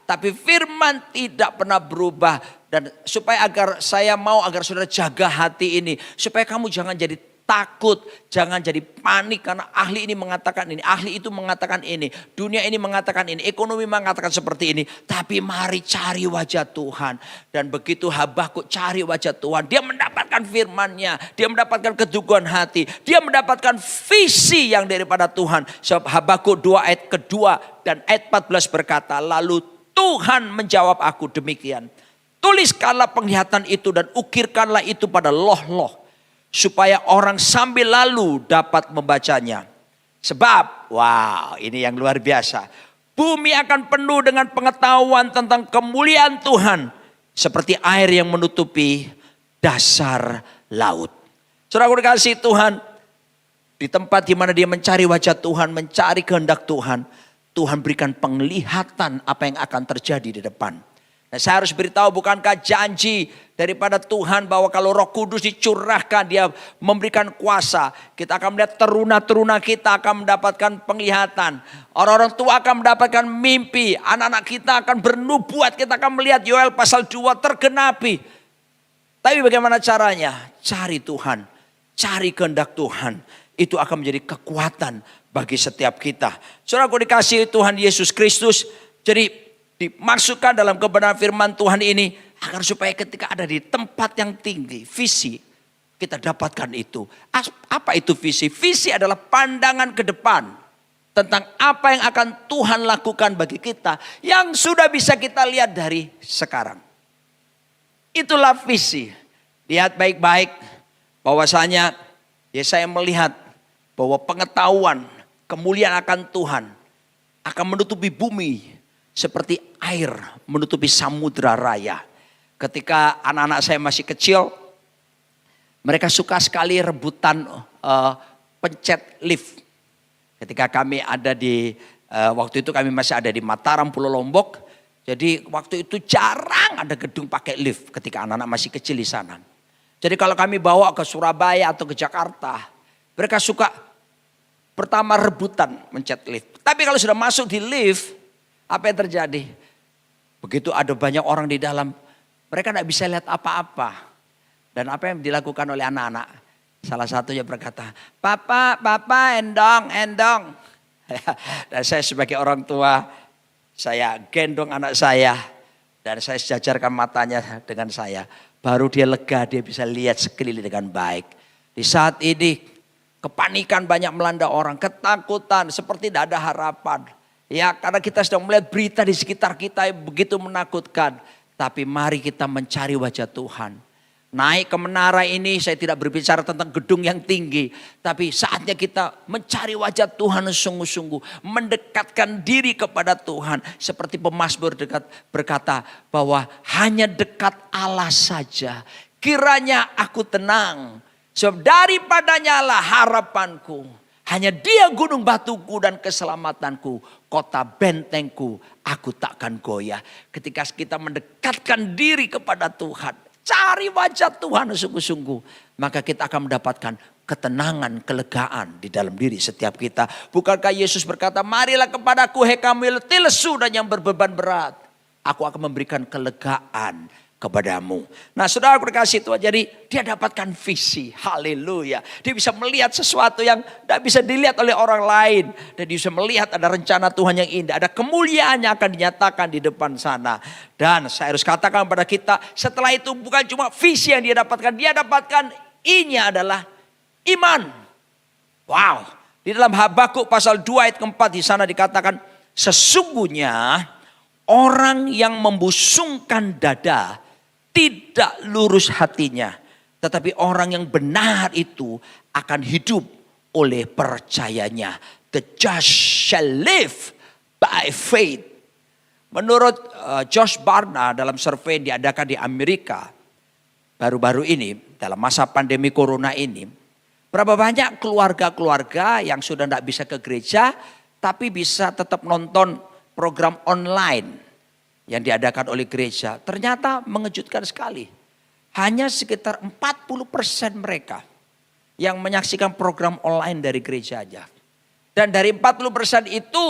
tapi firman tidak pernah berubah. Dan supaya agar saudara jaga hati ini. Supaya kamu jangan jadi takut, jangan jadi panik karena ahli ini mengatakan ini, ahli itu mengatakan ini, dunia ini mengatakan ini, ekonomi mengatakan seperti ini. Tapi mari cari wajah Tuhan. Dan begitu Habakuk cari wajah Tuhan, dia mendapatkan firman-Nya, dia mendapatkan keteguhan hati, dia mendapatkan visi yang daripada Tuhan. Sebab Habakuk 2 ayat kedua dan ayat 14 berkata, lalu Tuhan menjawab aku demikian. Tuliskanlah penglihatan itu dan ukirkanlah itu pada loh-loh, supaya orang sambil lalu dapat membacanya. Sebab, wow, ini yang luar biasa. Bumi akan penuh dengan pengetahuan tentang kemuliaan Tuhan, seperti air yang menutupi dasar laut. Saudara dikasihi Tuhan, di tempat di mana dia mencari wajah Tuhan, mencari kehendak Tuhan, Tuhan berikan penglihatan apa yang akan terjadi di depan. Nah, saya harus beritahu, bukankah janji daripada Tuhan bahwa kalau Roh Kudus dicurahkan, dia memberikan kuasa. Kita akan melihat teruna-teruna kita akan mendapatkan penglihatan. Orang-orang tua akan mendapatkan mimpi. Anak-anak kita akan bernubuat. Kita akan melihat Yoel pasal 2 tergenapi. Tapi bagaimana caranya? Cari Tuhan. Cari kehendak Tuhan. Itu akan menjadi kekuatan bagi setiap kita. Saudaraku dikasihi Tuhan Yesus Kristus. Jadi dimasukkan dalam kebenaran firman Tuhan ini agar supaya ketika ada di tempat yang tinggi, visi kita dapatkan itu. Apa itu visi? Visi adalah pandangan ke depan tentang apa yang akan Tuhan lakukan bagi kita yang sudah bisa kita lihat dari sekarang. Itulah visi. Lihat baik-baik bahwasanya saya melihat bahwa pengetahuan kemuliaan akan Tuhan akan menutupi bumi seperti air menutupi samudra raya. Ketika anak-anak saya masih kecil, mereka suka sekali rebutan pencet lift. Ketika kami ada di, waktu itu kami masih ada di Mataram, Pulau Lombok. Jadi waktu itu jarang ada gedung pakai lift ketika anak-anak masih kecil di sana. Jadi kalau kami bawa ke Surabaya atau ke Jakarta, mereka suka pertama rebutan mencet lift. Tapi kalau sudah masuk di lift, apa yang terjadi? Begitu ada banyak orang di dalam, mereka tidak bisa lihat apa-apa. Dan apa yang dilakukan oleh anak-anak? Salah satunya berkata, Papa, endong. Dan saya sebagai orang tua, saya gendong anak saya. Dan saya sejajarkan matanya dengan saya. Baru dia lega, dia bisa lihat sekeliling dengan baik. Di saat ini, kepanikan banyak melanda orang, ketakutan, seperti tidak ada harapan. Ya, karena kita sedang melihat berita di sekitar kita yang begitu menakutkan. Tapi mari kita mencari wajah Tuhan. Naik ke menara ini, saya tidak berbicara tentang gedung yang tinggi. Tapi saatnya kita mencari wajah Tuhan sungguh-sungguh. Mendekatkan diri kepada Tuhan. Seperti pemazmur berkata bahwa hanya dekat Allah saja. Kiranya aku tenang. Sebab daripadanya lah harapanku. Hanya dia gunung batuku dan keselamatanku. Kota bentengku, aku takkan goyah. Ketika kita mendekatkan diri kepada Tuhan. Cari wajah Tuhan sungguh-sungguh. Maka kita akan mendapatkan ketenangan, kelegaan di dalam diri setiap kita. Bukankah Yesus berkata, marilah kepadaku hai kamu yang letih lesu dan yang berbeban berat. Aku akan memberikan kelegaan kepadamu. Nah, saudara dikasih Tuhan, jadi dia dapatkan visi. Haleluya. Dia bisa melihat sesuatu yang tidak bisa dilihat oleh orang lain. Dan dia bisa melihat ada rencana Tuhan yang indah. Ada kemuliaan yang akan dinyatakan di depan sana. Dan saya harus katakan kepada kita, setelah itu bukan cuma visi yang dia dapatkan ini adalah iman. Wow. Di dalam Habakuk pasal 2 ayat keempat di sana dikatakan, sesungguhnya orang yang membusungkan dada tidak lurus hatinya. Tetapi orang yang benar itu akan hidup oleh percayanya. The just shall live by faith. Menurut Josh Barna dalam survei yang diadakan di Amerika. Baru-baru ini dalam masa pandemi corona ini. Berapa banyak keluarga-keluarga yang sudah tidak bisa ke gereja. Tapi bisa tetap nonton program online yang diadakan oleh gereja, ternyata mengejutkan sekali. Hanya sekitar 40% mereka yang menyaksikan program online dari gereja aja. Dan dari 40% itu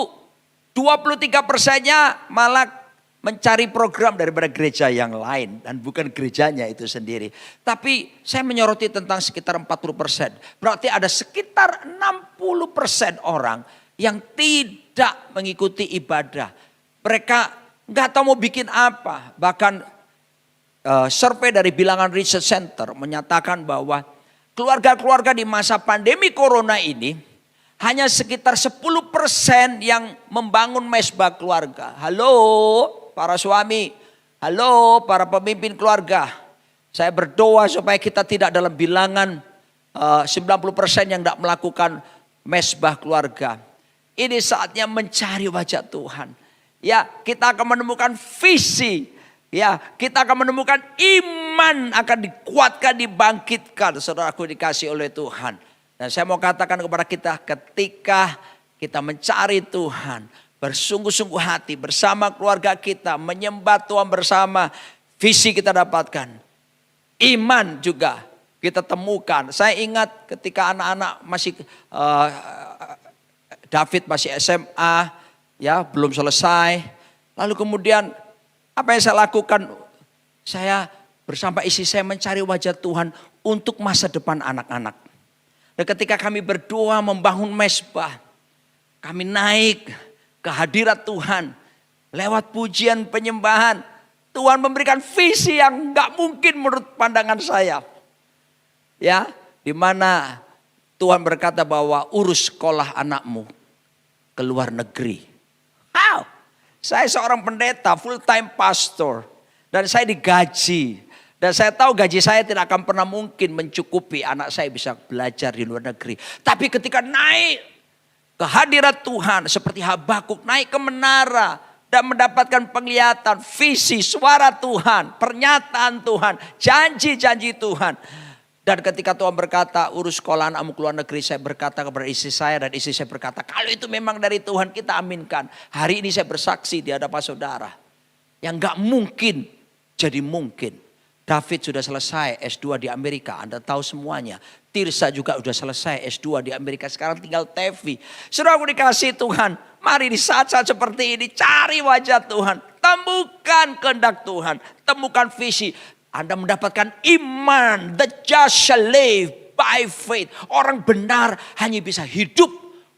23%-nya malah mencari program daripada gereja yang lain dan bukan gerejanya itu sendiri. Tapi saya menyoroti tentang sekitar 40%. Berarti ada sekitar 60% orang yang tidak mengikuti ibadah. Mereka nggak tahu mau bikin apa. Bahkan survei dari Bilangan Research Center menyatakan bahwa keluarga-keluarga di masa pandemi corona ini hanya sekitar 10% yang membangun mesbah keluarga. Halo para suami, halo para pemimpin keluarga. Saya berdoa supaya kita tidak dalam bilangan 90% yang tidak melakukan mesbah keluarga. Ini saatnya mencari wajah Tuhan. Ya, kita akan menemukan visi. Ya, kita akan menemukan iman akan dikuatkan, dibangkitkan. Saudaraku dikasih oleh Tuhan. Dan saya mau katakan kepada kita, ketika kita mencari Tuhan, bersungguh-sungguh hati bersama keluarga kita, menyembah Tuhan bersama, visi kita dapatkan. Iman juga kita temukan. Saya ingat ketika anak-anak masih, David masih SMA, ya belum selesai. Lalu kemudian apa yang saya lakukan? Saya bersama istri saya mencari wajah Tuhan untuk masa depan anak-anak. Dan ketika kami berdoa membangun mesbah, kami naik ke hadirat Tuhan. Lewat pujian penyembahan, Tuhan memberikan visi yang gak mungkin menurut pandangan saya. Ya, di mana Tuhan berkata bahwa urus sekolah anakmu ke luar negeri. How? Saya seorang pendeta, full time pastor. Dan saya digaji. Dan saya tahu gaji saya tidak akan pernah mungkin mencukupi anak saya bisa belajar di luar negeri. Tapi ketika naik ke hadirat Tuhan seperti Habakuk naik ke menara dan mendapatkan penglihatan, visi, suara Tuhan, pernyataan Tuhan, janji-janji Tuhan. Dan ketika Tuhan berkata urus sekolah anakmu ke luar negeri, saya berkata kepada istri saya dan istri saya berkata kalau itu memang dari Tuhan kita aminkan. Hari ini saya bersaksi di hadapan saudara yang gak mungkin jadi mungkin. David sudah selesai S2 di Amerika, Anda tahu semuanya. Tirsa juga sudah selesai S2 di Amerika, sekarang tinggal Tevi. Saudara aku dikasih Tuhan, mari di saat-saat seperti ini cari wajah Tuhan. Temukan kehendak Tuhan, temukan visi. Anda mendapatkan iman, the just shall live by faith. Orang benar hanya bisa hidup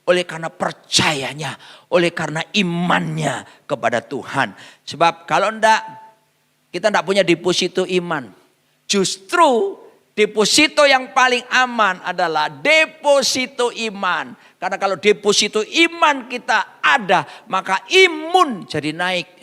oleh karena percayanya, oleh karena imannya kepada Tuhan. Sebab kalau enggak, kita tidak punya deposito iman. Justru deposito yang paling aman adalah deposito iman. Karena kalau deposito iman kita ada, maka imun jadi naik.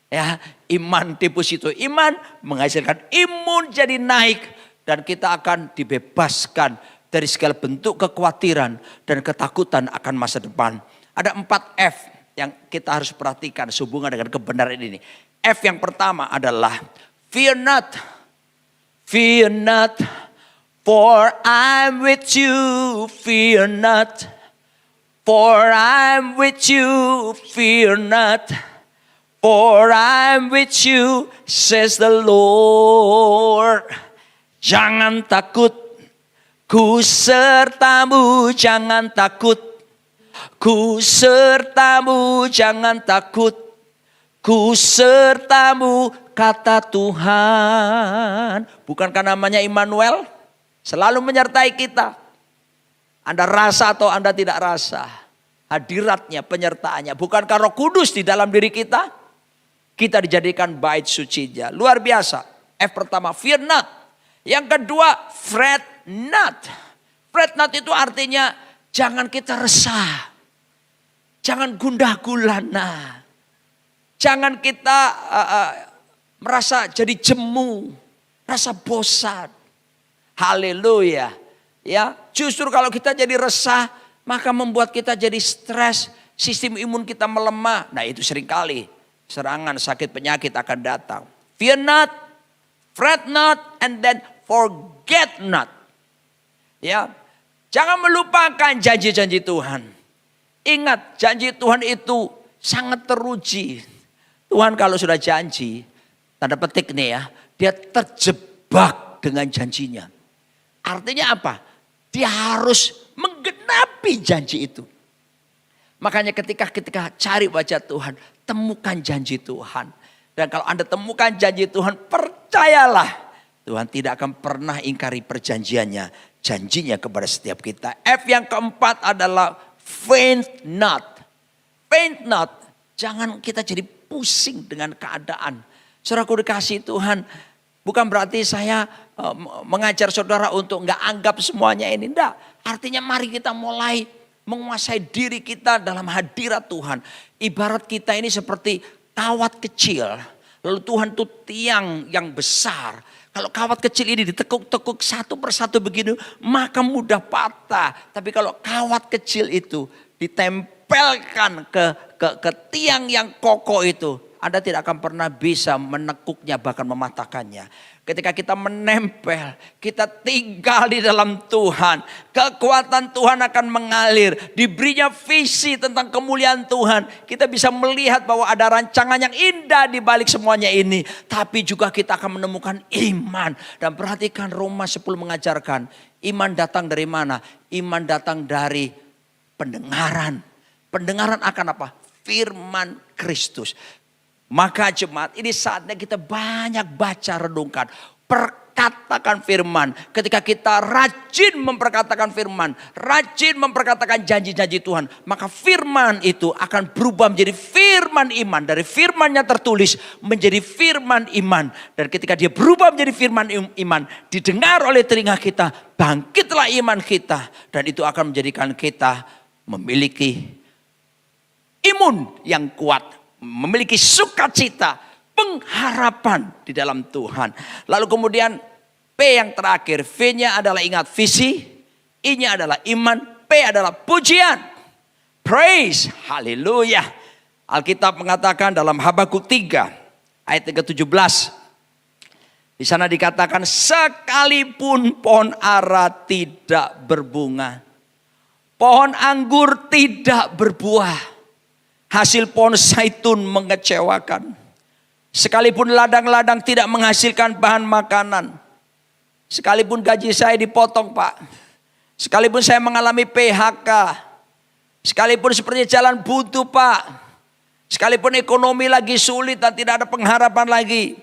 Ya, iman, deposito iman menghasilkan imun jadi naik. Dan kita akan dibebaskan dari segala bentuk kekhawatiran dan ketakutan akan masa depan. Ada 4 F yang kita harus perhatikan sehubungan dengan kebenaran ini. F yang pertama adalah fear not, for I'm with you. Fear not, for I'm with you. Fear not, for I'm with you, says the Lord. Jangan takut, ku sertamu, jangan takut. Ku sertamu, jangan takut. Ku sertamu, kata Tuhan. Bukankah namanya Immanuel? Selalu menyertai kita. Anda rasa atau Anda tidak rasa. Hadiratnya, penyertaannya. Bukankah Roh Kudus di dalam diri kita? Kita dijadikan bait sucinya. Luar biasa. F pertama, fear not. Yang kedua, fret not. Fret not itu artinya jangan kita resah. Jangan gundah gulana. Jangan kita merasa jadi jemu, rasa bosan. Haleluya. Ya, justru kalau kita jadi resah, maka membuat kita jadi stres, sistem imun kita melemah. Nah, itu seringkali serangan sakit penyakit akan datang. Fear not, fret not, and then forget not. Ya, jangan melupakan janji-janji Tuhan. Ingat, janji Tuhan itu sangat teruji. Tuhan kalau sudah janji, tanda petik nih ya, dia terjebak dengan janjinya. Artinya apa? Dia harus menggenapi janji itu. Makanya ketika cari wajah Tuhan, temukan janji Tuhan. Dan kalau Anda temukan janji Tuhan, percayalah Tuhan tidak akan pernah ingkari perjanjiannya, janjinya kepada setiap kita. F yang keempat adalah faint not. Faint not. Jangan kita jadi pusing dengan keadaan. Saudaraku dikasihi Tuhan, bukan berarti saya mengajar saudara untuk nggak anggap semuanya ini. Enggak. Artinya mari kita mulai menguasai diri kita dalam hadirat Tuhan. Ibarat kita ini seperti kawat kecil. Lalu Tuhan itu tiang yang besar. Kalau kawat kecil ini ditekuk-tekuk satu persatu begini, maka mudah patah. Tapi kalau kawat kecil itu ditempelkan ke tiang yang kokoh itu, Anda tidak akan pernah bisa menekuknya bahkan mematahkannya. Ketika kita menempel, kita tinggal di dalam Tuhan. Kekuatan Tuhan akan mengalir. Diberinya visi tentang kemuliaan Tuhan. Kita bisa melihat bahwa ada rancangan yang indah di balik semuanya ini. Tapi juga kita akan menemukan iman. Dan perhatikan Roma 10 mengajarkan. Iman datang dari mana? Iman datang dari pendengaran. Pendengaran akan apa? Firman Kristus. Maka jemaat, ini saatnya kita banyak baca, renungkan, perkatakan firman. Ketika kita rajin memperkatakan firman, rajin memperkatakan janji-janji Tuhan, maka firman itu akan berubah menjadi firman iman. Dari firman yang tertulis menjadi firman iman. Dan ketika dia berubah menjadi firman iman, didengar oleh telinga kita, bangkitlah iman kita. Dan itu akan menjadikan kita memiliki imun yang kuat. Memiliki sukacita, pengharapan di dalam Tuhan. Lalu kemudian P yang terakhir. V-nya adalah ingat visi. I-nya adalah iman. P adalah pujian. Praise. Haleluya. Alkitab mengatakan dalam Habakuk 3 ayat ke-17. Di sana dikatakan sekalipun pohon ara tidak berbunga. Pohon anggur tidak berbuah. Hasil pohon zaitun mengecewakan. Sekalipun ladang-ladang tidak menghasilkan bahan makanan. Sekalipun gaji saya dipotong Pak. Sekalipun saya mengalami PHK. Sekalipun seperti jalan buntu Pak. Sekalipun ekonomi lagi sulit dan tidak ada pengharapan lagi.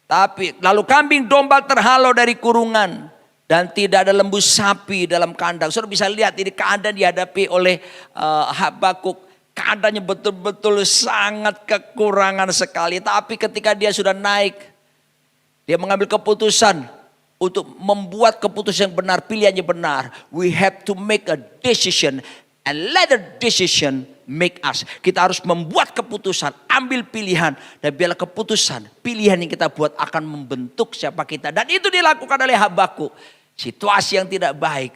Tapi lalu kambing domba terhalau dari kurungan. Dan tidak ada lembu sapi dalam kandang. Saudara bisa lihat ini keadaan dihadapi oleh Habakuk. Keadaannya betul-betul sangat kekurangan sekali. Tapi ketika dia sudah naik, dia mengambil keputusan untuk membuat keputusan yang benar, pilihannya benar. We have to make a decision and let the decision make us. Kita harus membuat keputusan, ambil pilihan. Dan biarlah keputusan, pilihan yang kita buat akan membentuk siapa kita. Dan itu dilakukan oleh Habakuk. Situasi yang tidak baik.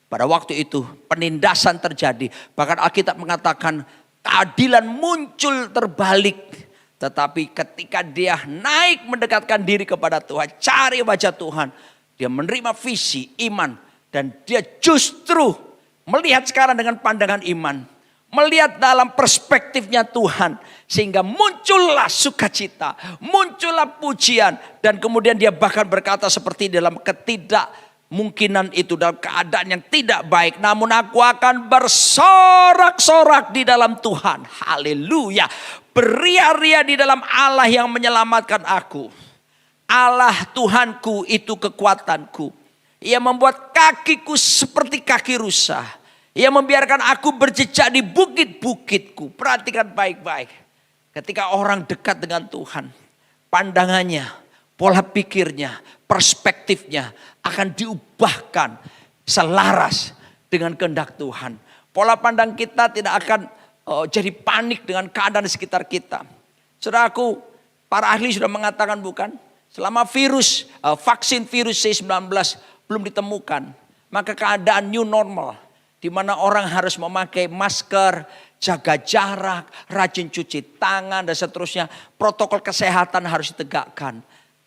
Pada waktu itu penindasan terjadi. Bahkan Alkitab mengatakan keadilan muncul terbalik. Tetapi ketika dia naik mendekatkan diri kepada Tuhan. Cari wajah Tuhan. Dia menerima visi iman. Dan dia justru melihat sekarang dengan pandangan iman. Melihat dalam perspektifnya Tuhan. Sehingga muncullah sukacita. Muncullah pujian. Dan kemudian dia bahkan berkata seperti dalam ketidakmungkinan itu dalam keadaan yang tidak baik. Namun aku akan bersorak-sorak di dalam Tuhan. Haleluya. Beria-ria di dalam Allah yang menyelamatkan aku. Allah Tuhanku itu kekuatanku. Ia membuat kakiku seperti kaki rusa. Ia membiarkan aku berjejak di bukit-bukitku. Perhatikan baik-baik. Ketika orang dekat dengan Tuhan. Pandangannya, pola pikirnya, perspektifnya akan diubahkan selaras dengan kehendak Tuhan. Pola pandang kita tidak akan jadi panik dengan keadaan di sekitar kita. Saudaraku, para ahli sudah mengatakan bukan? Selama vaksin virus C19 belum ditemukan, maka keadaan new normal. Di mana orang harus memakai masker, jaga jarak, rajin cuci tangan dan seterusnya. Protokol kesehatan harus ditegakkan.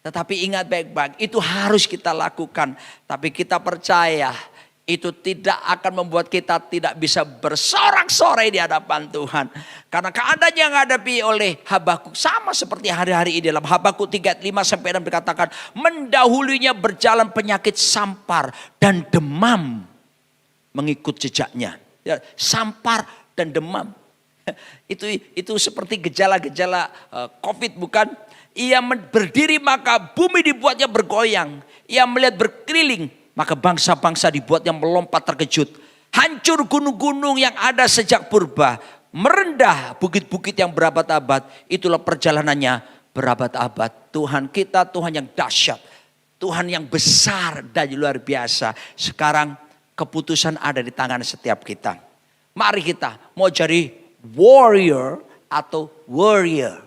Tetapi ingat baik-baik, itu harus kita lakukan. Tapi kita percaya itu tidak akan membuat kita tidak bisa bersorak-sorai di hadapan Tuhan. Karena keadaan yang dihadapi oleh Habakuk sama seperti hari-hari ini. Dalam Habakuk 3:5-6 dikatakan, mendahulunya berjalan penyakit sampar dan demam mengikut jejaknya. Ya, sampar dan demam. Itu seperti gejala-gejala COVID bukan? Ia berdiri maka bumi dibuatnya bergoyang. Ia melihat berkeliling maka bangsa-bangsa dibuatnya melompat terkejut. Hancur gunung-gunung yang ada sejak purba. Merendah bukit-bukit yang berabad-abad. Itulah perjalanannya berabad-abad. Tuhan kita Tuhan yang dahsyat. Tuhan yang besar dan luar biasa. Sekarang keputusan ada di tangan setiap kita. Mari kita mau jadi warrior atau warrior.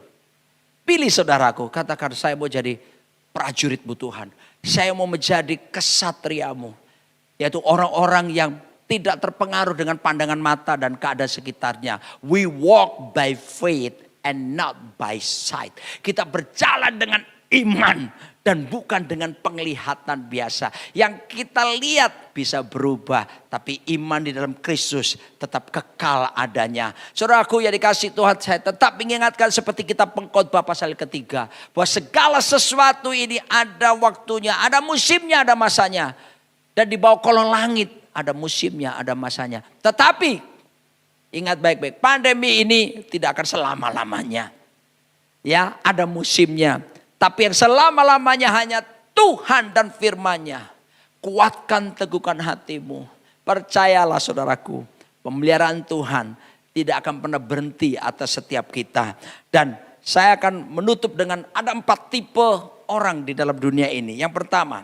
Pilih saudaraku, katakan saya mau jadi prajuritmu Tuhan. Saya mau menjadi kesatriamu. Yaitu orang-orang yang tidak terpengaruh dengan pandangan mata dan keadaan sekitarnya. We walk by faith and not by sight. Kita berjalan dengan iman dan bukan dengan penglihatan biasa. Yang kita lihat bisa berubah, tapi iman di dalam Kristus tetap kekal adanya. Saudaraku yang dikasih Tuhan, saya tetap mengingatkan seperti kitab Pengkhotbah pasal 3. Bahwa segala sesuatu ini ada waktunya, ada musimnya, ada masanya. Dan di bawah kolong langit ada musimnya, ada masanya. Tetapi ingat baik-baik, pandemi ini tidak akan selama-lamanya. Ya, ada musimnya. Tapi yang selama-lamanya hanya Tuhan dan firman-Nya. Kuatkan, teguhkan hatimu. Percayalah saudaraku, pemeliharaan Tuhan tidak akan pernah berhenti atas setiap kita. Dan saya akan menutup dengan ada 4 tipe orang di dalam dunia ini. Yang pertama,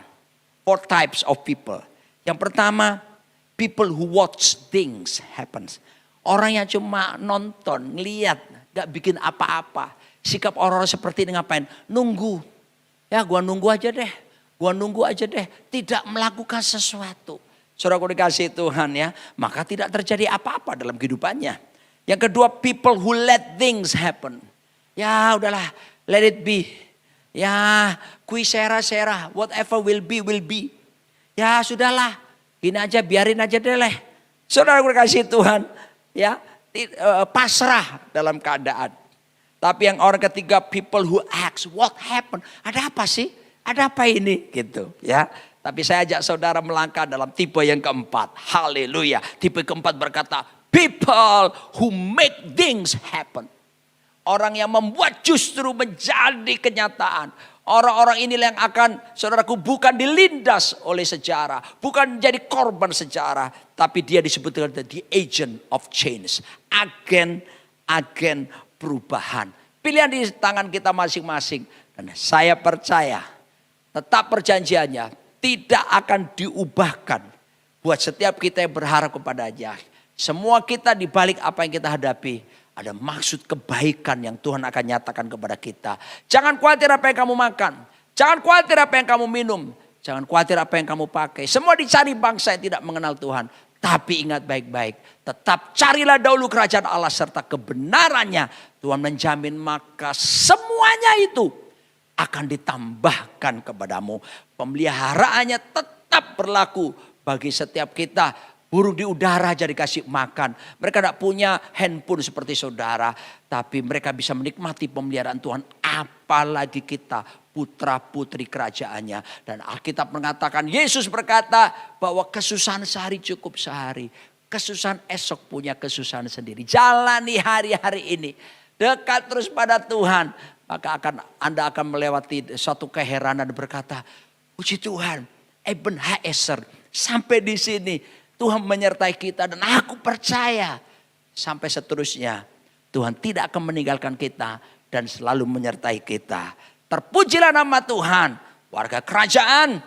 4 types of people. Yang pertama, people who watch things happen. Orang yang cuma nonton, ngeliat, gak bikin apa-apa. Sikap orang-orang seperti ini ngapain? Nunggu. Ya gua nunggu aja deh. Gua nunggu aja deh. Tidak melakukan sesuatu. Saudaraku dikasih Tuhan ya. Maka tidak terjadi apa-apa dalam kehidupannya. Yang kedua, people who let things happen. Ya udahlah, let it be. Ya kui sera-sera. Whatever will be, will be. Ya sudahlah. Ini aja, biarin aja deh leh. Saudaraku dikasih Tuhan. Ya pasrah dalam keadaan. Tapi yang orang ketiga, people who ask, what happened? Ada apa sih? Ada apa ini? Gitu ya. Tapi saya ajak saudara melangkah dalam tipe yang keempat. Haleluya. Tipe keempat berkata, people who make things happen. Orang yang membuat justru menjadi kenyataan. Orang-orang inilah yang akan, saudaraku, bukan dilindas oleh sejarah. Bukan menjadi korban sejarah. Tapi dia disebutkan the agent of change. Agen perubahan. Pilihan di tangan kita masing-masing. Dan saya percaya tetap perjanjiannya tidak akan diubahkan. Buat setiap kita yang berharap kepadanya. Semua kita di balik apa yang kita hadapi. Ada maksud kebaikan yang Tuhan akan nyatakan kepada kita. Jangan khawatir apa yang kamu makan. Jangan khawatir apa yang kamu minum. Jangan khawatir apa yang kamu pakai. Semua dicari bangsa yang tidak mengenal Tuhan. Tapi ingat baik-baik, tetap carilah dahulu kerajaan Allah serta kebenarannya. Tuhan menjamin maka semuanya itu akan ditambahkan kepadamu. Pemeliharaannya tetap berlaku bagi setiap kita. Burung di udara aja dikasih makan. Mereka tidak punya handphone seperti saudara. Tapi mereka bisa menikmati pemeliharaan Tuhan. Apalagi kita putra putri kerajaannya. Dan Alkitab mengatakan, Yesus berkata bahwa kesusahan sehari cukup sehari. Kesusahan esok punya kesusahan sendiri. Jalani hari-hari ini. Dekat terus pada Tuhan. Maka Anda akan melewati suatu keheranan dan berkata, puji Tuhan, Ebenezer sampai di sini. Tuhan menyertai kita dan aku percaya sampai seterusnya. Tuhan tidak akan meninggalkan kita dan selalu menyertai kita. Terpujilah nama Tuhan. Warga kerajaan,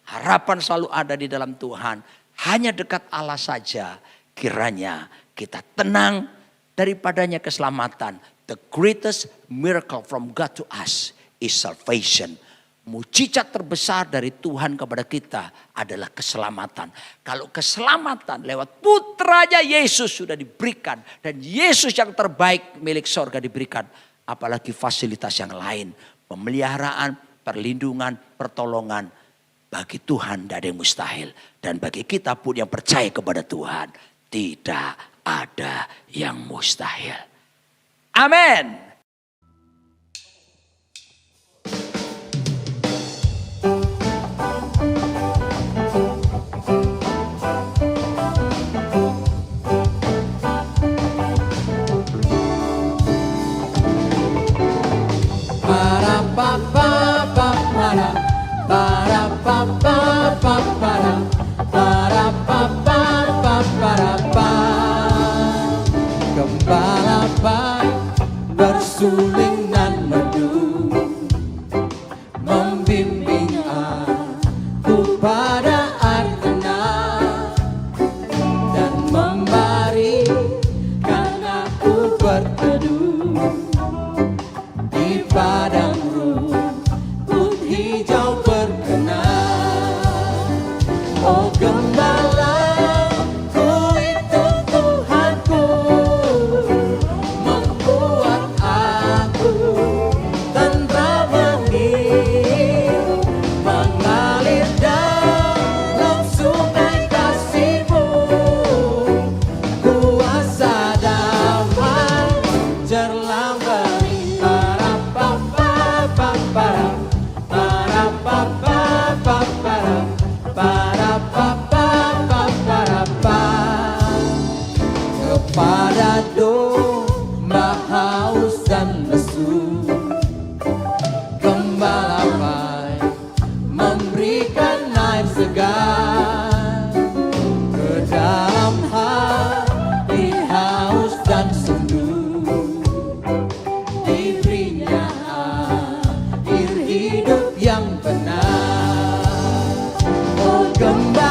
harapan selalu ada di dalam Tuhan. Hanya dekat Allah saja kiranya kita tenang daripadanya keselamatan. The greatest miracle from God to us is salvation. Mujizat terbesar dari Tuhan kepada kita adalah keselamatan. Kalau keselamatan lewat putranya Yesus sudah diberikan. Dan Yesus yang terbaik milik sorga diberikan. Apalagi fasilitas yang lain. Pemeliharaan, perlindungan, pertolongan. Bagi Tuhan tidak ada yang mustahil. Dan bagi kita pun yang percaya kepada Tuhan. Tidak ada yang mustahil. Amin. para pa pa pa para pa para pa. Gembala baik bersuling dan merdu, membimbing aku pada air tenang, dan memberikan aku berteduh di padang rumput hijau berkenan. Oh gembalaku itu Tuhanku, membuat aku tentram menir, mengalir dalam sungai kasih-Mu. Kuasa damai cerlang beri para pa pa pa para pa pa para pa pa. Kepada domba haus dan lesu, gembala baik memberikan air segar. Ke dalam hati haus dan sendu, diberinya air hidup yang benar. Oh gembala